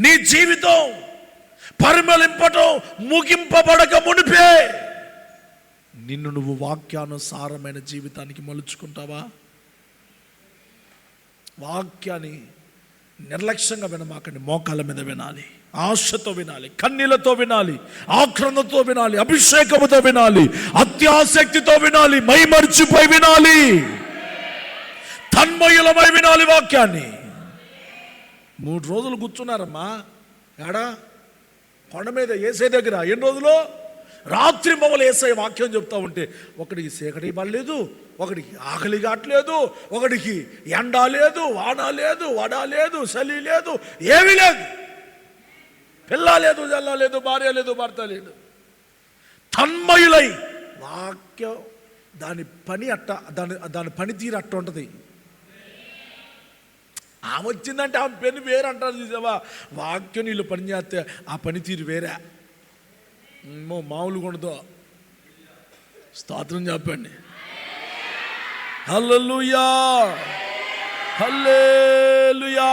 నీ జీవితం పరిమళింపటం ముగింపబడక మునిపే నిన్ను నువ్వు వాక్యానుసారమైన జీవితానికి మలుచుకుంటావా? వాక్యాన్ని నిర్లక్ష్యంగా వినమాకండి. మోకాళ్ళ మీద వినాలి, ఆశతో వినాలి, కన్నీళ్లతో వినాలి, ఆక్రందతో వినాలి, అభిషేకముతో వినాలి, అత్యాసక్తితో వినాలి, మైమర్చిపోయి వినాలి, తన్మయులమై వినాలి వాక్యాన్ని. 3 రోజులు కూర్చున్నారమ్మా ఏడా కొండ మీద యేసయ్య దగ్గర. ఎన్ని రోజులు? రాత్రి మొదలు యేసయ్య వాక్యం చెప్తా ఉంటే ఒకడికి చీకటి పడలేదు, ఒకడికి ఆకలి కావట్లేదు, ఒకడికి ఎండ లేదు, వాన లేదు, వడ లేదు, చలి లేదు, ఏమీ లేదు, పిల్ల లేదు, జల్ల లేదు, భార్య లేదు, భర్త లేదు. తన్మయులై వాక్యం దాని పని అట్ట, దాని పనితీరు అట్ట ఉంటుంది. ఆమె వచ్చిందంటే ఆమె పని వేరే అంటారు చూసావా. వాక్యం నీళ్ళు పని చేస్తే ఆ పనితీరు వేరే, మామూలుగా ఉండదు. స్తోత్రం చెప్పండి. హల్లెలూయా, హల్లెలూయా.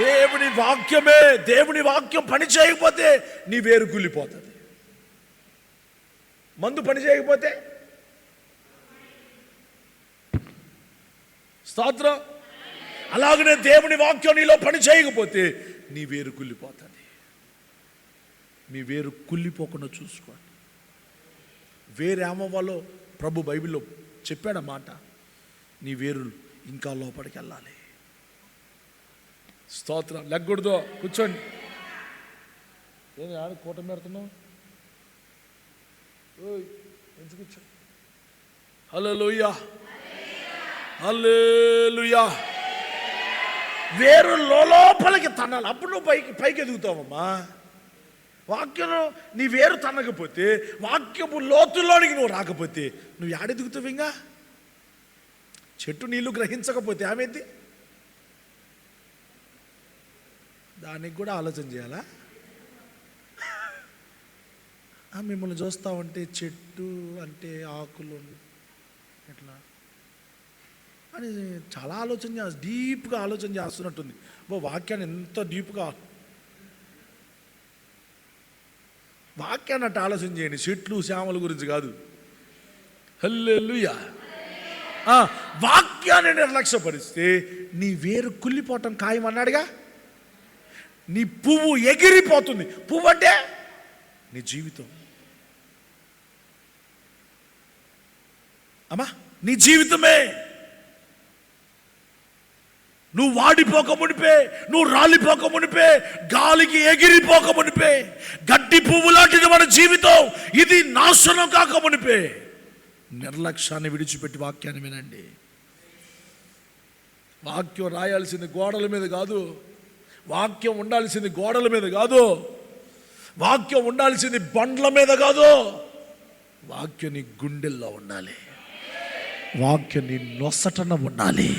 దేవుని వాక్యమే, దేవుని వాక్యం పని చేయకపోతే నీ వేరు కూలిపోతుంది. మందు పని చేయకపోతే, స్తోత్రం, అలాగనే దేవుని వాక్యం నీలో పని చేయకపోతే నీ వేరు కుళ్ళిపోతుంది. మీ వేరు కుళ్ళిపోకుండా చూసుకోండి. వేరేమవ్వాలో ప్రభు బైబిల్లో చెప్పాడన్నమాట. నీ వేరు ఇంకా లోపలికి వెళ్ళాలి. స్తోత్రం. లెగ్గకూడదు, కూర్చోండి. ఏమి ఆడ కూట పెడుతున్నావు? కూర్చో. హల్లెలూయా, హల్లెలూయా. వేరు లోపలికి తన్నాలి, అప్పుడు నువ్వు పైకి ఎదుగుతావమ్మా. వాక్యంలో నీ వేరు తన్నకపోతే, వాక్యపు లోతుల్లోనికి నువ్వు రాకపోతే నువ్వు ఎదుగుతావు? ఇంకా చెట్టు నీళ్లు గ్రహించకపోతే ఆమెది, దానికి కూడా ఆలోచన చేయాలా? మిమ్మల్ని చూస్తా ఉంటే చెట్టు అంటే ఆకులు ఎట్లా అని చాలా ఆలోచన డీప్గా ఆలోచన చేస్తున్నట్టుంది. వాక్యాన్ని ఎంత డీప్గా, వాక్యాన్ని అట్టు ఆలోచన చేయండి, చెట్లు శ్యామల గురించి కాదు. హల్లెలూయా. వాక్యాన్ని నిర్లక్ష్యపరిస్తే నీ వేరు కుళ్ళిపోవటం ఖాయమన్నాడుగా. నీ పువ్వు ఎగిరిపోతుంది. పువ్వు అంటే నీ జీవితం అమ్మా, నీ జీవితమే. నువ్వు వాడిపోక మునిపే, నువ్వు రాలిపోక మునిపే, గాలికి ఎగిరిపోక మునిపే, గడ్డి పువ్వు లాంటిది మన జీవితం. ఇది నాశనం కాక మునిపే నిర్లక్ష్యాన్ని విడిచిపెట్టి వాక్యాన్ని వినండి. వాక్యం రాయాల్సింది గోడల మీద కాదు, వాక్యం ఉండాల్సింది గోడల మీద కాదు, వాక్యం ఉండాల్సింది బండ్ల మీద కాదు. వాక్యం నీ గుండెల్లో ఉండాలి, వాక్యం నీ నొసటన ఉండాలి.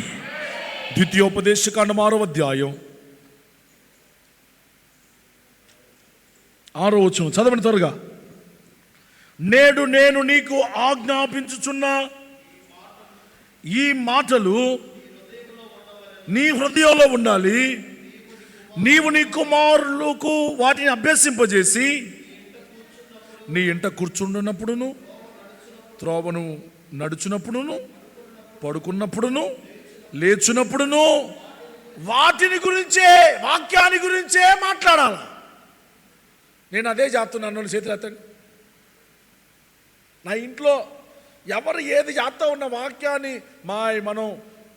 ద్వితీయోపదేశకాండం 6వ అధ్యాయం 6వ వచనం చదవండి త్వరగా. నేడు నేను నీకు ఆజ్ఞాపించుచున్న ఈ మాటలు నీ హృదయంలో ఉండాలి. నీవు నీ కుమారులకు వాటిని అభ్యసింపజేసి నీ ఇంట కూర్చుండున్నప్పుడును, త్రోవను నడుచునప్పుడును, పడుకున్నప్పుడును, లేచునప్పుడును వాటిని గురించే, వాక్యాన్ని గురించే మాట్లాడాలి. నేను అదే చేస్తున్నాను. చేతులు ఎత్తండి. నా ఇంట్లో ఎవరు ఏది చేస్తా ఉన్న వాక్యాన్ని మనం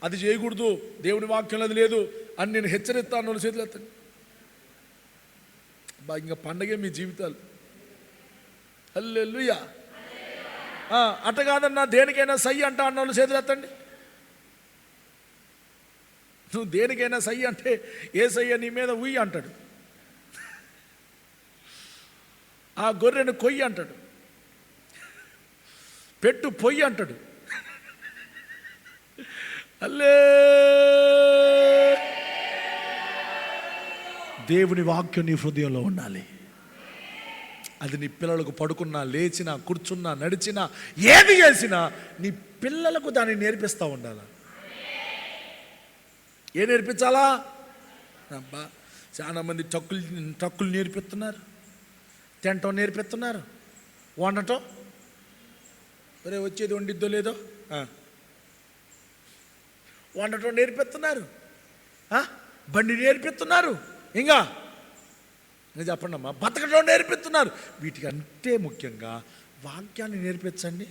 అది చేయకూడదు, దేవుని వాక్యం అది లేదు అని నేను హెచ్చరిస్తాను. చేతులు ఎత్తండి. ఇంకా పండగే మీ జీవితాలు. హల్లెలూయా. అట్ట కాదన్నా దేనికైనా సై అంటా అన్న చేతులు ఎత్తండి. నువ్వు దేనికైనా సై అంటే ఏ సయ్య నీ మీద ఉయ్యి అంటాడు, ఆ గొర్రెను కొయ్యి అంటాడు, పెట్టు పొయ్యి అంటాడు. అల్లే దేవుని వాక్యం నీ హృదయంలో ఉండాలి. అది నీ పిల్లలకు పడుకున్నా, లేచినా, కూర్చున్నా, నడిచినా, ఏది చేసినా నీ పిల్లలకు దాన్ని నేర్పిస్తూ ఉండాలి. ఏ నేర్పించాలా? అబ్బా, చాలామంది టక్కులు నేర్పిస్తున్నారు, తినటం నేర్పిస్తున్నారు, వండటం ఒరే వచ్చేది వండిద్దో లేదో వండటం నేర్పిస్తున్నారు, బండి నేర్పిస్తున్నారు, ఇంకా చెప్పండి అమ్మా, బతకడం నేర్పిస్తున్నారు. వీటికి అంటే ముఖ్యంగా వాక్యాన్ని నేర్పించండి.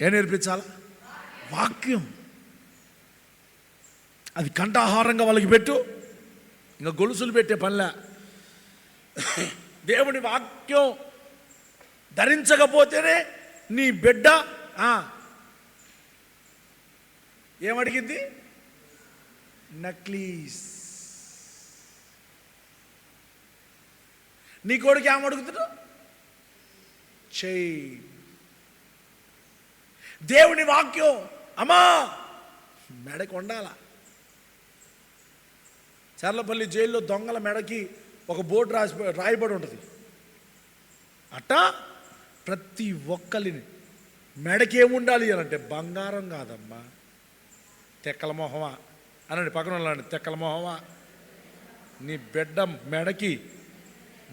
ఏ నేర్పించాలా? వాక్యం. అది కంఠాహారంగా వాళ్ళకి పెట్టు, ఇంకా గొలుసులు పెట్టే పనిలే. దేవుని వాక్యం ధరించకపోతేనే నీ బిడ్డ ఏమడిగింది? నక్లీస్. నీ కొడుకు ఏమడుగుతాడు? చెయ్యి. దేవుని వాక్యం అమ్మా మెడకి ఉండాల. చర్లపల్లి జైల్లో దొంగల మెడకి ఒక బోర్డు రాయబడి ఉంటుంది. అట్టా ప్రతి ఒక్కరిని మెడకి ఏముండాలి అని అంటే బంగారం కాదమ్మా, తెక్కల మొహమా అనండి, పక్కన వాళ్ళండి, తెక్కల మొహమా. నీ బిడ్డ మెడకి,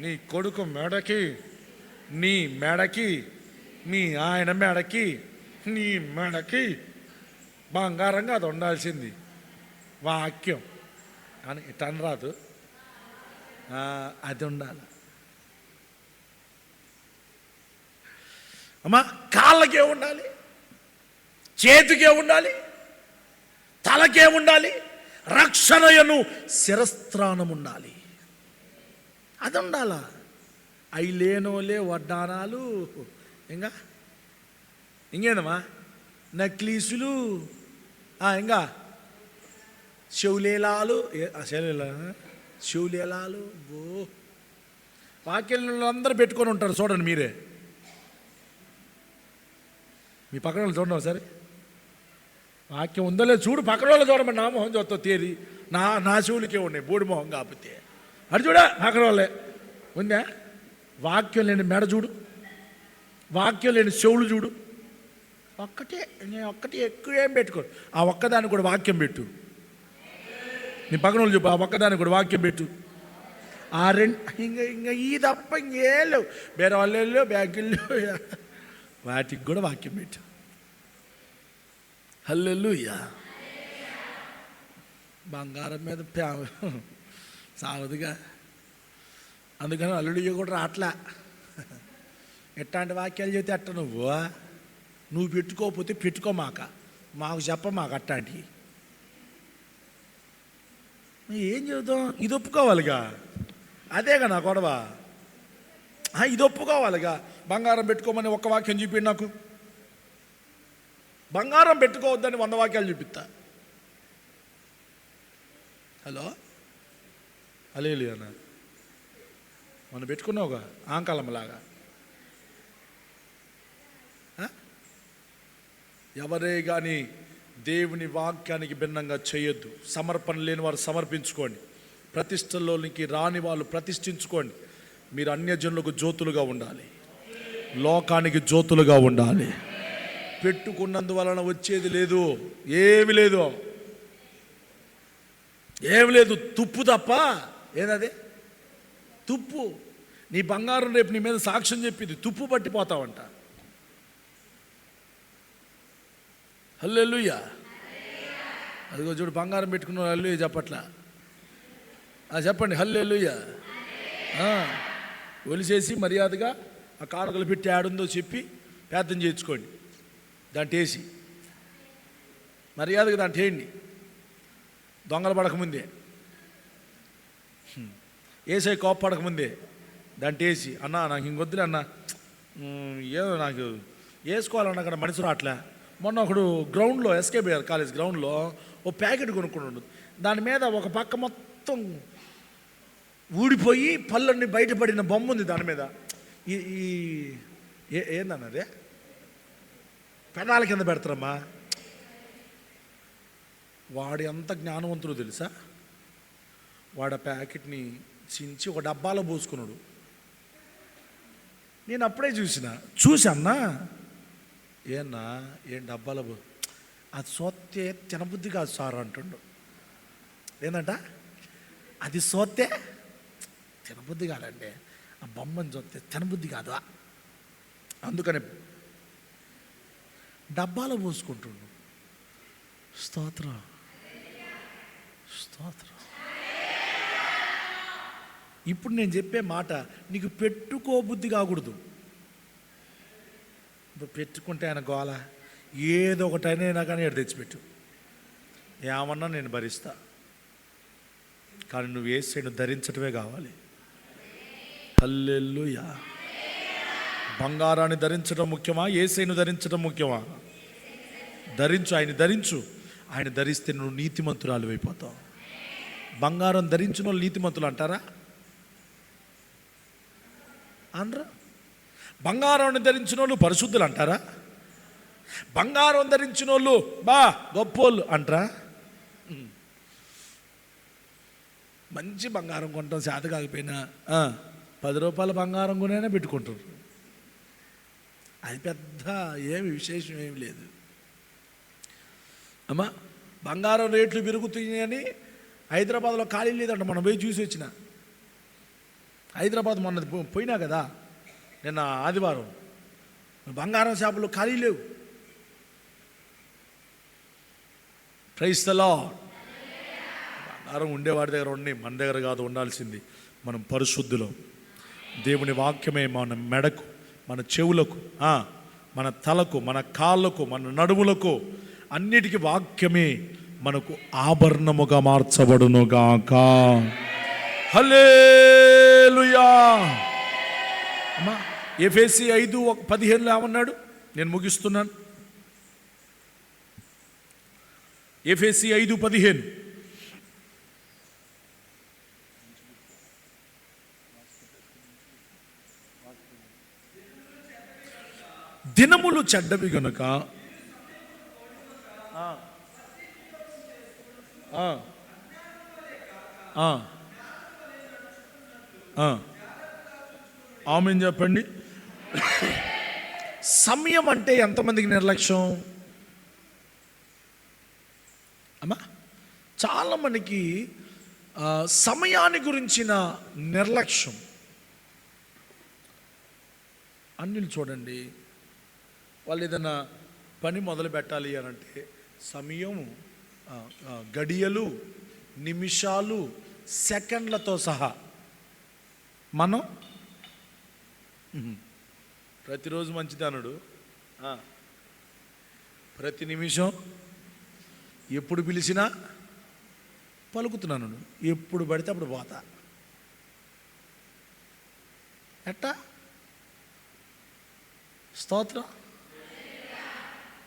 నీ కొడుకు మెడకి, నీ మెడకి, మీ ఆయన మెడకి, నీ మెడకి బంగారంగా అది ఉండాల్సింది వాక్యం అని ఇటన్ రాదు, అది ఉండాలి. అమ్మా కాళ్ళకే ఉండాలి, చేతికే ఉండాలి, తలకే ఉండాలి, రక్షణయను శిరస్త్రాణం ఉండాలి. అది ఉండాలా? అవి లేనోలే వడ్డానాలు, ఇంకా ఇంకేందమ్మా నక్లీసులు, ఇంకా శివులేలాలు శివులేలాలు వాక్యాలు అందరూ పెట్టుకొని ఉంటారు. చూడండి మీరే, మీ పక్కన వాళ్ళు చూడండి ఒకసారి. వాక్యం ఉందో లేదు చూడు, పక్కన వాళ్ళు చూడమని నా మొహం చూస్తా తేరి నా చెవులకే ఉన్నాయి బోడి మొహం కాకపోతే. అది చూడా పక్కన వాళ్ళే ఉందా. వాక్యం లేని మెడ చూడు, వాక్యం లేని చెవులు చూడు. నేను ఒక్కటి ఎక్కువ ఏం పెట్టుకోడు. ఆ ఒక్కదాన్ని కూడా వాక్యం పెట్టు. నీ పక్కన వాళ్ళు చెప్పు, ఆ ఒక్కదాన్ని కూడా వాక్యం పెట్టు. ఆ రెండు ఇంకా ఈ తప్ప ఇంకేం లేవు. వేరే వాళ్ళు బ్యాంకుల్లో వాటికి కూడా వాక్యం పెట్టు. హల్లెలూయా. బంగారం మీద సావదుగా, అందుకని అల్లుడిగా కూడా రాట్లా. ఎట్లాంటి వాక్యాలు చెబితే అట్ట నువ్వు పెట్టుకోకపోతే పెట్టుకోమాక, మాకు చెప్పమాక అట్లాంటివి. ఏం చెబుతాం? ఇది ఒప్పుకోవాలిగా, అదేగా నా గొడవ. ఇది ఒప్పుకోవాలిగా. బంగారం పెట్టుకోమని ఒక్క వాక్యం చూపిండి నాకు. బంగారం పెట్టుకోవద్దని 100 వాక్యాలు చూపిస్తా. హలో అన్న, మనం పెట్టుకున్నావుగా ఆంకాలంలాగా. ఎవరే కానీ దేవుని వాక్యానికి భిన్నంగా చేయొద్దు. సమర్పణ లేని వారు సమర్పించుకోండి. ప్రతిష్టల్లోనికి రాని వాళ్ళు ప్రతిష్ఠించుకోండి. మీరు అన్యజనులకు జ్యోతులుగా ఉండాలి, లోకానికి జ్యోతులుగా ఉండాలి. పెట్టుకున్నందువలన వచ్చేది లేదు, ఏమి లేదు, ఏమి లేదు. తుప్పు తప్ప. ఏదది? తుప్పు. నీ బంగారం రేపు నీ మీద సాక్ష్యం చెప్పింది, తుప్పు పట్టిపోతావంట. హల్లెలూయా. అదిగో చూడు, బంగారం పెట్టుకున్న హల్లెలూయా చెప్పట్లా. చెప్పండి హల్లెలూయా. ఒలిసేసి మర్యాదగా ఆ కానుకలు పెట్టి ఆడుందో చెప్పి ప్రార్థన చేయించుకోండి. దాంట్లో వేసి మర్యాదగా దాంట్లో వేయండి. దొంగలు పడకముందే, ఏసై కోప్పడకముందే దాంట్లో వేసి, అన్నా నాకు ఇంకొద్దులే అన్న, ఏదో నాకు వేసుకోవాలన్నా అక్కడ మనిషి రాట్లే. మొన్న ఒకడు గ్రౌండ్లో, ఎస్కేబిఆర్ కాలేజ్ గ్రౌండ్లో ఓ ప్యాకెట్ కొనుక్కున్నాడు. దాని మీద ఒక పక్క మొత్తం ఊడిపోయి పళ్ళన్నీ బయటపడిన బొమ్మ ఉంది దాని మీద. ఏందన్నదే? పెదాల కింద పెడతారమ్మా. వాడు ఎంత జ్ఞానవంతుడు తెలుసా? వాడు ఆ ప్యాకెట్ని చించి ఒక డబ్బాలో పోసుకున్నాడు. నేను అప్పుడే చూసన్నా, ఏన్నా ఏం డబ్బాలో అది సోత్తే తినబుద్ధి కాదు సార్ అంటుండు. ఏందంట? అది సోత్తే తినబుద్ధి కాదండి, ఆ బొమ్మని చూస్తే తినబుద్ధి కాదు, అందుకని డబ్బాలో పోసుకుంటుండు. స్తోత్రం, స్తోత్రం. ఇప్పుడు నేను చెప్పే మాట నీకు పెట్టుకోబుద్ధి కాకూడదు. ఇప్పుడు పెట్టుకుంటే ఆయన గోల ఏదో ఒకటైనా కానీ ఎడ తెచ్చిపెట్టు, ఏమన్నా నేను భరిస్తా. కానీ నువ్వు యేసుని ధరించటమే కావాలి. హల్లెలూయా. బంగారాన్ని ధరించడం ముఖ్యమా, యేసుని ధరించడం ముఖ్యమా? ధరించు, ఆయన ధరించు. ఆయన ధరిస్తే నువ్వు నీతిమంతురాలు అయిపోతావు. బంగారం ధరించిన వాళ్ళు నీతిమంతులు అంటారా? అనరా? బంగారాన్ని ధరించిన వాళ్ళు పరిశుద్ధులు అంటారా? బంగారం ధరించిన వాళ్ళు గొప్పోళ్ళు అంటారా? మంచి బంగారం కొంటాం చేత కాకపోయినా 10 రూపాయల బంగారం కొనైనా పెట్టుకుంటారు. అది పెద్ద ఏమి విశేషం ఏమి లేదు అమ్మా. బంగారం రేట్లు పెరుగుతున్నాయని హైదరాబాద్లో ఖాళీ లేదంట. మనం పోయి చూసి వచ్చిన హైదరాబాద్ మొన్న పోయినా కదా, నిన్న ఆదివారం. బంగారం షాపులో ఖాళీ లేవు. Praise the Lord. బంగారం ఉండేవాడి దగ్గర ఉన్నాయి, మన దగ్గర కాదు ఉండాల్సింది. మనం పరిశుద్ధులం. దేవుని వాక్యమే మన మెడకు, మన చెవులకు, మన తలకు, మన కాళ్ళకు, మన నడుములకు అన్నిటికీ వాక్యమే మనకు ఆభరణముగా మార్చబడునుగాక. హల్లెలూయా. అమ్మా, ఎఫెసీ 5:15 ఏమన్నాడు? నేను ముగిస్తున్నాను. ఎఫెసీ 5:15 దినములు చెడ్డవి గనుక ఆమెన్ చెప్పండి. సమయం అంటే ఎంతమందికి నిర్లక్ష్యం అమ్మా? చాలా మనకి సమయాన్ని గురించిన నిర్లక్ష్యం. అన్యులు చూడండి, వాళ్ళు ఏదైనా పని మొదలు పెట్టాలి అని అంటే సమయం, గడియలు, నిమిషాలు, సెకండ్లతో సహా. మనం ప్రతిరోజు మంచిదనుడు, ప్రతి నిమిషం ఎప్పుడు పిలిచినా పలుకుతున్నాను, ఎప్పుడు పడితే అప్పుడు పోతా. ఎట్టా? స్తోత్రం.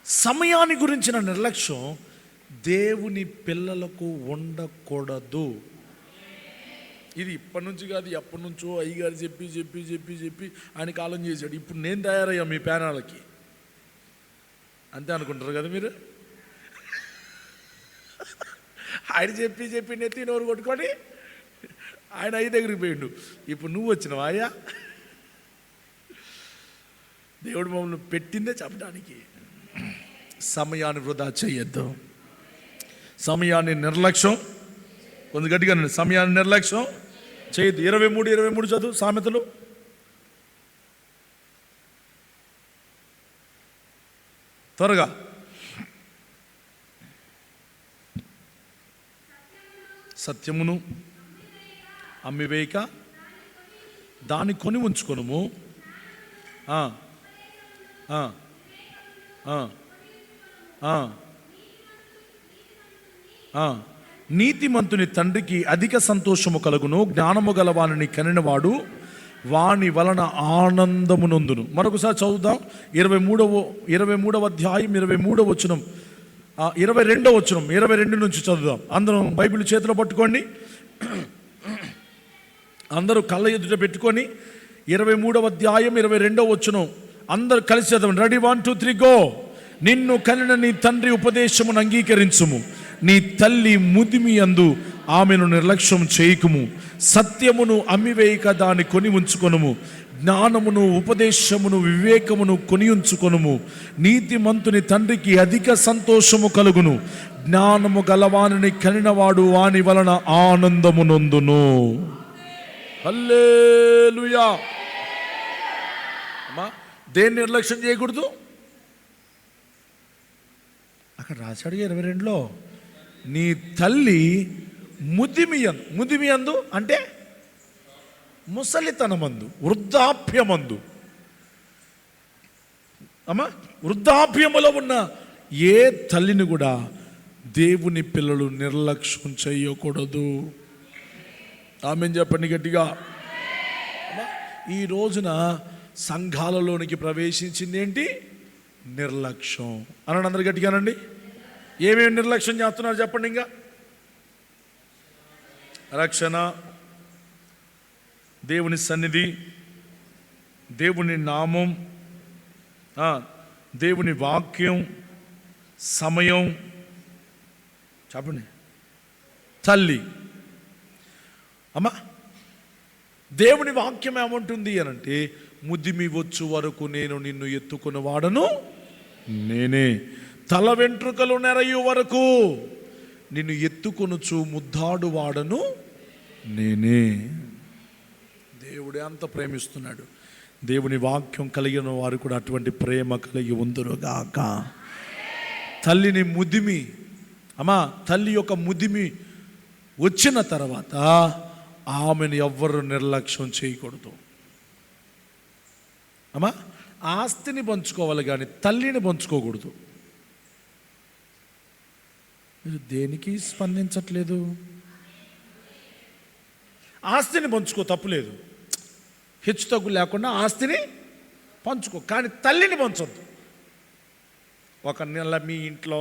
సమయాన్ని గురించిన నిర్లక్ష్యం దేవుని పిల్లలకు ఉండకూడదు. ఇది ఇప్పటి నుంచి కాదు, ఎప్పటి నుంచో అయ్యగారు చెప్పి చెప్పి చెప్పి చెప్పి ఆయన కాలం చేశాడు. ఇప్పుడు నేను తయారయ్యా మీ ప్యానాలకి అంతే అనుకుంటారు కదా మీరు. ఆయన చెప్పి చెప్పి నెత్తి నోరు కొట్టుకొని ఆయన అయ్య దగ్గరికి పోయిండు. ఇప్పుడు నువ్వు వచ్చినావు అయ్యా. దేవుడు మమ్మల్ని పెట్టిందే చెప్పడానికి. సమయాన్ని వృధా చేయొద్దు. సమయాన్ని నిర్లక్ష్యం, కొంచెం గట్టిగా సమయాన్ని నిర్లక్ష్యం చేయొద్దు. 23 చదువు సామెతలు. త్వరగా. సత్యమును అమ్మివేయక దాన్ని కొని ఉంచుకొనుము. నీతిమంతుని తండ్రికి అధిక సంతోషము కలుగును, జ్ఞానము గలవాని కనినవాడు వాని వలన ఆనందము నొందును. మరొకసారి చదువుదాం. 23వ అధ్యాయం 23వ వచనం, 22వ వచనం, 22 నుంచి చదువుదాం. అందరం బైబిల్ చేతిలో పట్టుకోండి. అందరూ కళ్ళ ఎదుట పెట్టుకొని 23వ అధ్యాయం 22వ వచనం అందరూ కలిసి చదవండి. Ready, 1 2 3 go. నిన్ను కనిన నీ తండ్రి ఉపదేశమును అంగీకరించుము, నీ తల్లి ముదిమి యందు ఆమెను నిర్లక్ష్యం చేయకుము. సత్యమును అమ్మివేయక దాన్ని కొని ఉంచుకొనుము, జ్ఞానమును ఉపదేశమును వివేకమును కొని ఉంచుకొనుము. నీతిమంతుని తండ్రికి అధిక సంతోషము కలుగును, జ్ఞానము గలవానిని కనినవాడు వాని వలన ఆనందము నొందును. హల్లెలూయా. అమ్మా, దేన్ని నిర్లక్ష్యం చేయకూడదు? అక్కడ రాశాడు 22లో, నీ తల్లి ముదిమియందు అంటే ముసలితనమందు, వృద్ధాప్యమందు. అమ్మా, వృద్ధాప్యములో ఉన్న ఏ తల్లిని కూడా దేవుని పిల్లలు నిర్లక్ష్యం చేయకూడదు. ఆమేన్ చెప్పండి గట్టిగా. ఈ రోజున సంఘాలలోనికి ప్రవేశించింది ఏంటి? నిర్లక్ష్యం. అనండి అందరు గట్టిగానండి. ఏమేమి నిర్లక్ష్యం చేస్తున్నారు చెప్పండి. ఇంకా రక్షణ, దేవుని సన్నిధి, దేవుని నామం, దేవుని వాక్యం, సమయం, చెప్పండి, తల్లి. అమ్మా, దేవుని వాక్యం ఏమంటుంది అనంటే, ముదిమి వచ్చు వరకు నేను నిన్ను ఎత్తుకుని వాడను నేనే, తల వెంట్రుకలు నెరయు వరకు నిన్ను ఎత్తుకొనుచు ముద్దాడు వాడను నేనే. దేవుడు ఎంత ప్రేమిస్తున్నాడు. దేవుని వాక్యం కలిగిన వారు కూడా అటువంటి ప్రేమ కలిగి ఉందురుగాక. తల్లిని ముదిమి, అమ్మా, తల్లి యొక్క ముదిమి వచ్చిన తర్వాత ఆమెను ఎవ్వరు నిర్లక్ష్యం చేయకూడదు. అమ్మా, ఆస్తిని పంచుకోవాలి కానీ తల్లిని పంచుకోకూడదు. మీరు దేనికి స్పందించట్లేదు? ఆస్తిని పంచుకో, తప్పులేదు, హెచ్చు తగ్గు లేకుండా ఆస్తిని పంచుకో, కానీ తల్లిని పంచొద్దు. ఒక నెల మీ ఇంట్లో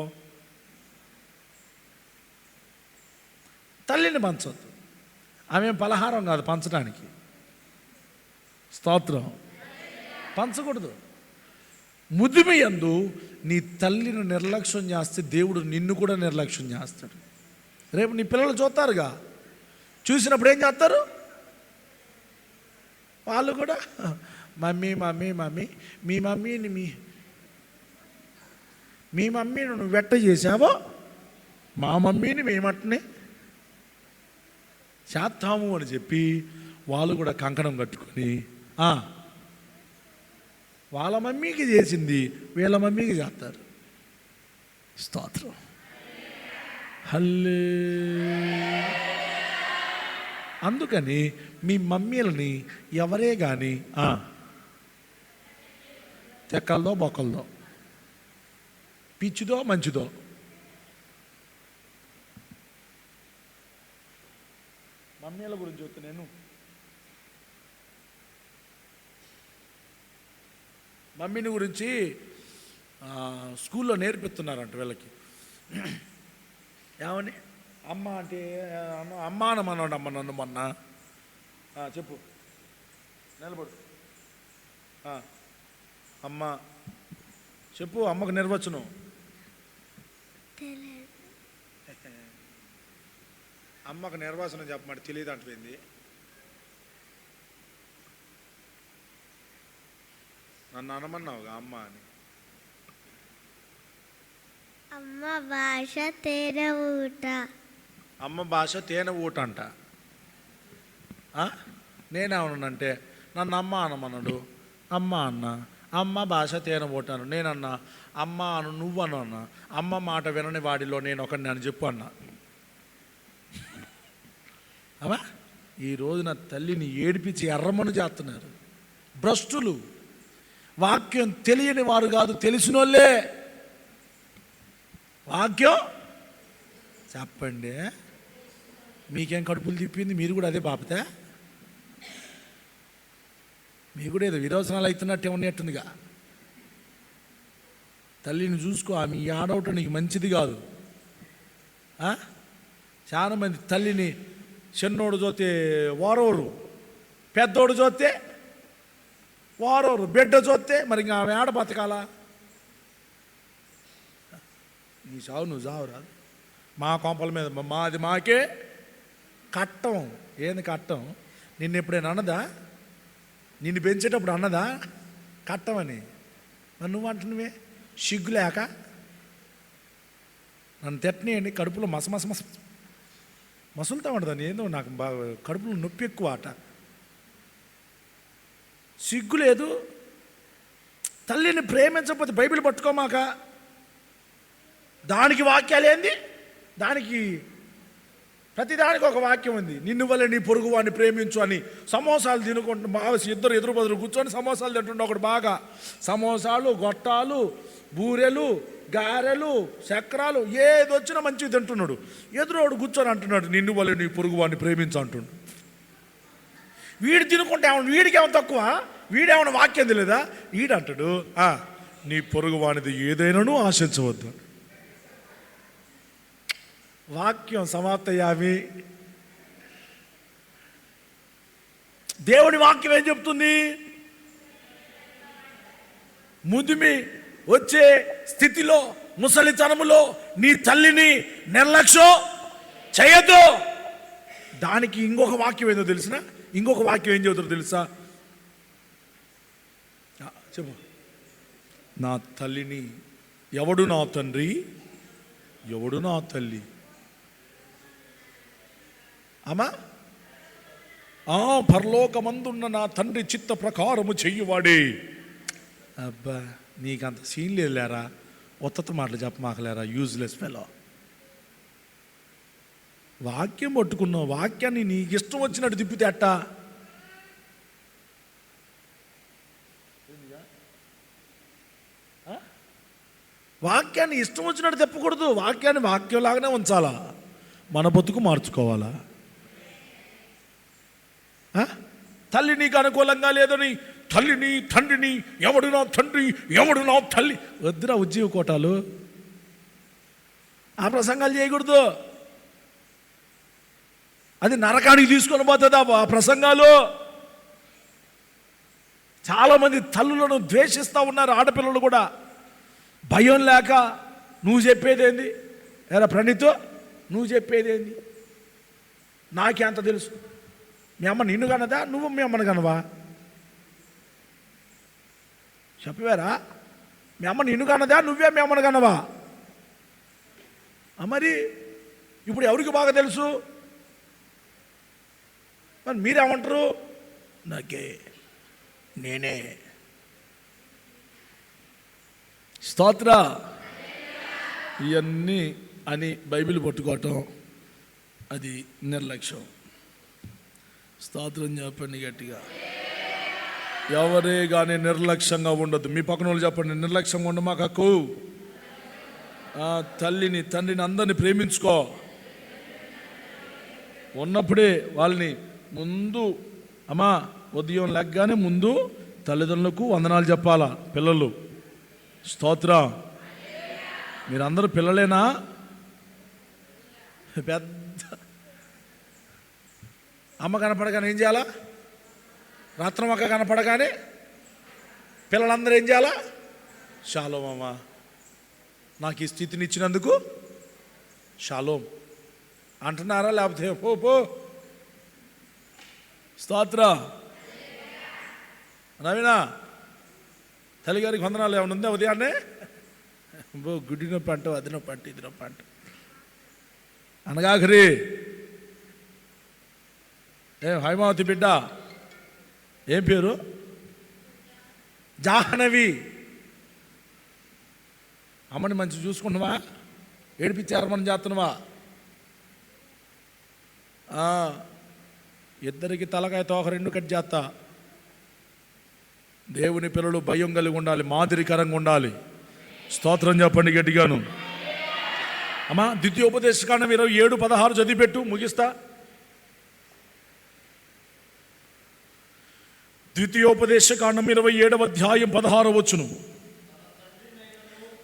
తల్లిని పంచొద్దు. ఆమె పలహారం కాదు పంచడానికి. స్తోత్రం. పంచకూడదు. ముదిమి యందు నీ తల్లిని నిర్లక్ష్యం చేస్తే దేవుడు నిన్ను కూడా నిర్లక్ష్యం చేస్తాడు. రేపు నీ పిల్లలు చూస్తారుగా, చూసినప్పుడు ఏం చేస్తారు? వాళ్ళు కూడా మమ్మీ మమ్మీ మమ్మీ మీ మమ్మీని మీ మమ్మీని నువ్వు వెట్ట చేసావో మా మమ్మీని మేమట్టనే చేస్తాము అని చెప్పి వాళ్ళు కూడా కంకణం కట్టుకొని వాళ్ళ మమ్మీకి చేసింది వీళ్ళ మమ్మీకి చేస్తారు. స్తోత్రం. హల్లే. అందుకని మీ మమ్మీలని ఎవరే కానీ తెక్కలదో బొక్కలదో, పిచ్చిదో మంచిదో, మమ్మీల గురించి చెప్తే నేను మమ్మీని గురించి స్కూల్లో నేర్పిస్తున్నారంట వీళ్ళకి. ఏమని? అమ్మ అంటే అమ్మ అనమన్నాడు. అమ్మ నన్ను మొన్న చెప్పు, నిలబడు. అమ్మ చెప్పు, అమ్మకు నిర్వచనం. అమ్మకు నిర్వచనం చెప్పమంటే తెలియదు అంటుంది. నన్ను అనమన్నావుగా అమ్మ అని. అమ్మ భాష తేనె ఊట. అమ్మ భాష తేనె ఊట అంట. నేనేమన్నానంటే నన్ను అమ్మ అనమన్నాడు. అమ్మ అన్న. అమ్మ భాష తేనె ఊట అను. నేనన్నా అమ్మ అను, నువ్వు అను అన్నా. అమ్మ మాట వినని వాడిలో నేను ఒకడిని అని చెప్పు అన్నా. అమ్మా, ఈ రోజున తల్లిని ఏడిపించి ఎర్రమను చేస్తున్నారు భ్రష్టులు. వాక్యం తెలియని వారు కాదు, తెలిసినోళ్ళే. వాక్యం చెప్పండి. మీకేం కడుపులు తిప్పింది? మీరు కూడా అదే పాపతే? మీకు కూడా ఏదో విరోచనాలు అవుతున్నట్టే ఉన్నట్టుందిగా. తల్లిని చూసుకో, ఆమె ఈ ఆడవటం నీకు మంచిది కాదు. చాలా మంది తల్లిని చిన్నోడు చూస్తే వారోరు, పెద్దోడు చూస్తే వారోరు, బిడ్డ చూస్తే మరి ఇంకా ఆమె ఆడ బతకాలా? నీ చావు నువ్వు చావు రాదు. మా కొంపల మీద మాది మాకే కట్టం. ఏంది కట్టం? నిన్ను ఎప్పుడైనా అన్నదా? నిన్ను పెంచేటప్పుడు అన్నదా కట్టమని? మరి నువ్వు అంటున్నావే సిగ్గులేక. నన్ను తిట్టనియండి, కడుపులో మసులుతా ఉండదని. ఏందో నాకు బాగా కడుపులో నొప్పి ఎక్కువ ఆట. సిగ్గు లేదు. తల్లిని ప్రేమించకపోతే బైబిల్ పట్టుకోమాక. దానికి వాక్యాలు ఏంది? దానికి ప్రతిదానికి ఒక వాక్యం ఉంది. నిన్ను వల్ల నీ పొరుగు వాడిని ప్రేమించు అని. సమోసాలు తినుకుంటూ బాగా ఇద్దరు ఎదురు బదులు కూర్చొని సమోసాలు తింటుండే ఒకడు బాగా. సమోసాలు, గొట్టాలు, బూరెలు, గారెలు, చక్రాలు ఏది వచ్చినా మంచిగా తింటున్నాడు. ఎదురోడు కూర్చొని అంటున్నాడు నిన్ను వల్ల నీ పొరుగు వాడిని ప్రేమించు అంటుండు. వీడు తినుకుంటే ఏమన్నా వీడికి ఏమైనా తక్కువ? వీడేమన్నా వాక్యం తెలియదా? వీడంటాడు నీ పొరుగు వాడిది ఏదైనాను ఆశించవద్దు. వాక్యం సమాప్తయామి. దేవుని వాక్యం ఏం చెప్తుంది? ముదిమి వచ్చే స్థితిలో, ముసలితనములో నీ తల్లిని నిర్లక్ష్యం చేయొద్దు. దానికి ఇంకొక వాక్యం ఏందో తెలిసిన? ఇంకొక వాక్యం ఏం చెబుతారో తెలుసా? చెప్పు. నా తల్లిని ఎవడు నా తండ్రి, ఎవడు నా తల్లి? అమ్మా, పరలోకమందున్న నా తండ్రి చిత్త ప్రకారము చెయ్యువాడే. అబ్బా, నీకంత సీన్ లేదు లేరా? ఒత్తత మాటలు చెప్పమాకలేరా? Useless fellow. వాక్యం పట్టుకున్నావు, వాక్యాన్ని నీకు ఇష్టం వచ్చినట్టు తిప్పితే అట్టా? వాక్యాన్ని ఇష్టం వచ్చినట్టు తిప్పకూడదు. వాక్యాన్ని వాక్యంలాగానే ఉంచాలా, మన బతుకు మార్చుకోవాలా. తల్లి నీకు అనుకూలంగా లేదని తల్లిని తండ్రిని ఎవడు నా తండ్రి ఎవడు నా తల్లి వద్దురా ఉద్యోగ కోటాలు. ఆ ప్రసంగాలు చేయకూడదు. అది నరకానికి తీసుకొని పోతుందా ఆ ప్రసంగాలు? చాలామంది తల్లులను ద్వేషిస్తూ ఉన్నారు. ఆడపిల్లలు కూడా భయం లేక, నువ్వు చెప్పేదేంది ఎరా ప్రణీత్, నువ్వు చెప్పేదేంది, నాకే అంత తెలుసు. మీ అమ్మ నిన్ను కనదా, నువ్వు మీ అమ్మను కనవా? చెప్పారా? మీ అమ్మ నిన్ను కనదా, నువ్వే మీ అమ్మను కనవా? మరి ఇప్పుడు ఎవరికి బాగా తెలుసు? మరి మీరేమంటారు? నాకే, నేనే. స్తోత్ర. ఇవన్నీ అని బైబిల్ పట్టుకోవటం అది నిర్లక్ష్యం. స్తోత్రం చెప్పండి గట్టిగా. ఎవరే కానీ నిర్లక్ష్యంగా ఉండదు. మీ పక్కన వాళ్ళు చెప్పండి, నిర్లక్ష్యంగా ఉండమాకు. తల్లిని తండ్రిని అందరిని ప్రేమించుకో. ఉన్నప్పుడే వాళ్ళని ముందు, అమ్మా ఉదయం లెగ్గానే ముందు తల్లిదండ్రులకు వందనాలు చెప్పాలా పిల్లలు. స్తోత్రం. మీరందరూ పిల్లలేనా? పెద్ద అమ్మ కనపడగానే ఏం చేయాలా? రత్నం అక్క కనపడగానే పిల్లలందరూ ఏం చేయాలా? షాలోం అమ్మా, నాకు ఈ స్థితిని ఇచ్చినందుకు షాలోం అంటున్నారా? లేకపోతే పో పో. స్తోత్ర. నవీనా, తల్లిగారికి వందనాలు ఏమైనా ఉందా ఉదయాన్నే? గుడ్డి నొప్పి అంటావు, అది నొప్పి అంట, ఇది నొప్పి అంట అనగాకరి. హైమావతి బిడ్డ ఏం పేరు? జాహ్నవి. అమ్మని మంచి చూసుకుంటున్నావా? ఏడిపించారు మనం చేస్తున్నావా? ఇద్దరికి తలకాయ తోక రెండు కట్ చేస్తా. దేవుని పిల్లలు భయం కలిగి ఉండాలి, మాదిరికరంగా ఉండాలి. స్తోత్రం చెప్పండి గట్టిగాను. అమ్మా ద్వితీయోపదేశకాండం 27:16 చదివిపెట్టు, ముగిస్తా. ద్వితీయోపదేశకాండం 27:16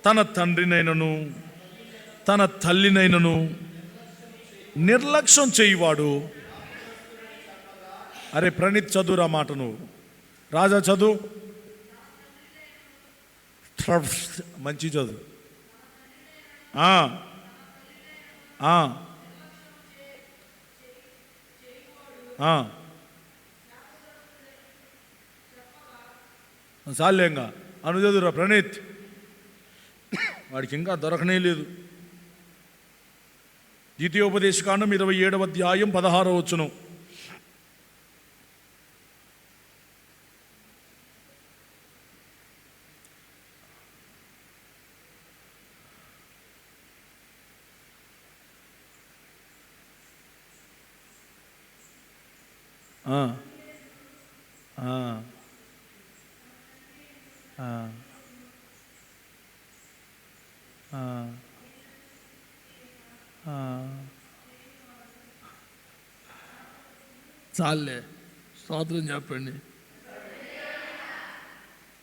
తన తండ్రినైనను తన తల్లినైనను నిర్లక్ష్యం చేయువాడు. అరే ప్రణీత్ చదువురా మాట, నువ్వు రాజా చదువు, మంచి చదువు. చాలేంగా అను చదువురా ప్రణీత్, వాడికి ఇంకా దొరకనే లేదు. ద్వితీయోపదేశకాండం 27:16. చాలే, స్తోత్రం చెప్పండి.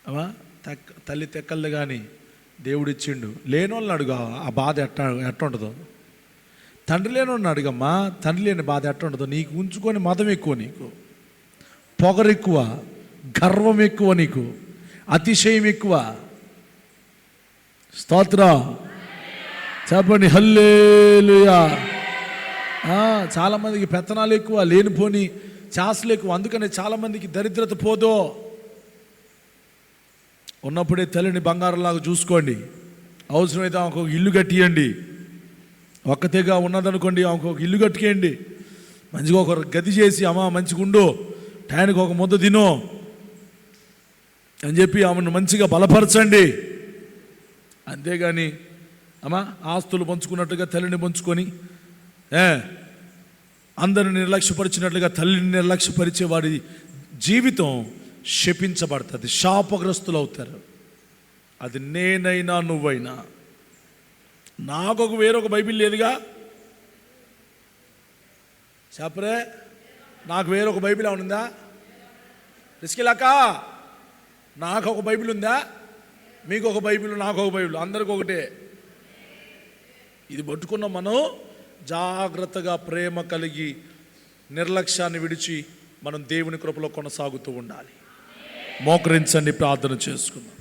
అమ్మా తల్లి తెక్కల్ని కానీ దేవుడిచ్చిండు. లేనోళ్ళని అడుగు ఆ బాధ ఎట్టుంటుందో. తండ్రి లేనోడిని అడుగమ్మా, తండ్రి లేని బాధ ఎట్టుంటుందో. నీకు ఉంచుకొని మదం ఎక్కువ, నీకు పొగరు ఎక్కువ, గర్వం ఎక్కువ, నీకు అతిశయం ఎక్కువ. స్తోత్రం చెప్పండి హల్లెలూయా. చాలామందికి పెత్తనాలు ఎక్కువ, లేనిపోని చాసలు ఎక్కువ. అందుకనే చాలామందికి దరిద్రత పోదో. ఉన్నప్పుడే తల్లిని బంగారంలాగా చూసుకోండి. అవసరమైతే ఆమెకు ఒక ఇల్లు కట్టియండి. ఒక్కతేగా ఉన్నదనుకోండి, ఆమెకు ఒక ఇల్లు కట్టుకేయండి. మంచిగా ఒక గది చేసి, అమ్మ మంచిగా ఉండు, టైంకి ఒక ముద్ద తినో అని చెప్పి ఆమెను మంచిగా బలపరచండి. అంతేగాని అమ్మా ఆస్తులు పంచుకున్నట్టుగా తల్లిని పంచుకొని అందరిని నిర్లక్ష్యపరిచినట్లుగా తల్లిని నిర్లక్ష్యపరిచే వాడి జీవితం శపించబడుతుంది, శాపగ్రస్తులు అవుతారు. అది నేనైనా నువ్వైనా. నాకు వేరొక బైబిల్ లేదుగా చెప్పరే. నాకు వేరొక బైబిల్ ఏమనుందా? రిస్కిలాక నాకు ఒక బైబిల్ ఉందా? మీకు ఒక బైబిల్, నాకు ఒక బైబిల్, అందరికి ఒకటే. ఇది పట్టుకున్న మనం జాగ్రత్తగా ప్రేమ కలిగి నిర్లక్ష్యాన్ని విడిచి మనం దేవుని కృపలో కొనసాగుతూ ఉండాలి. మోకరించండి, ప్రార్థన చేసుకుందాం.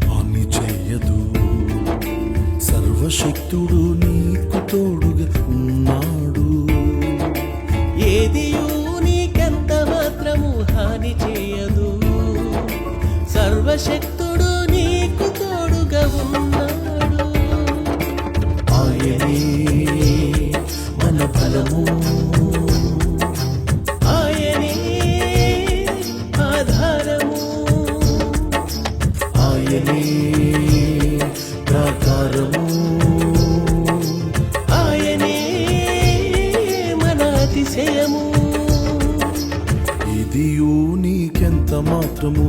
హాని చేయదు, సర్వశక్తుడు నీకు తోడుగా ఉన్నాడు. ఏదియూ నీకెంత మాత్రము హాని చేయదు, సర్వశక్తుడు నీకు తోడుగా ఉన్నాడు. ఆయనే మన బలము, ఆయనే ఆధారము, ఆయనే ప్రాకారము, ఆయనే మన అతిశయము. ఇదియు నీకెంత మాత్రము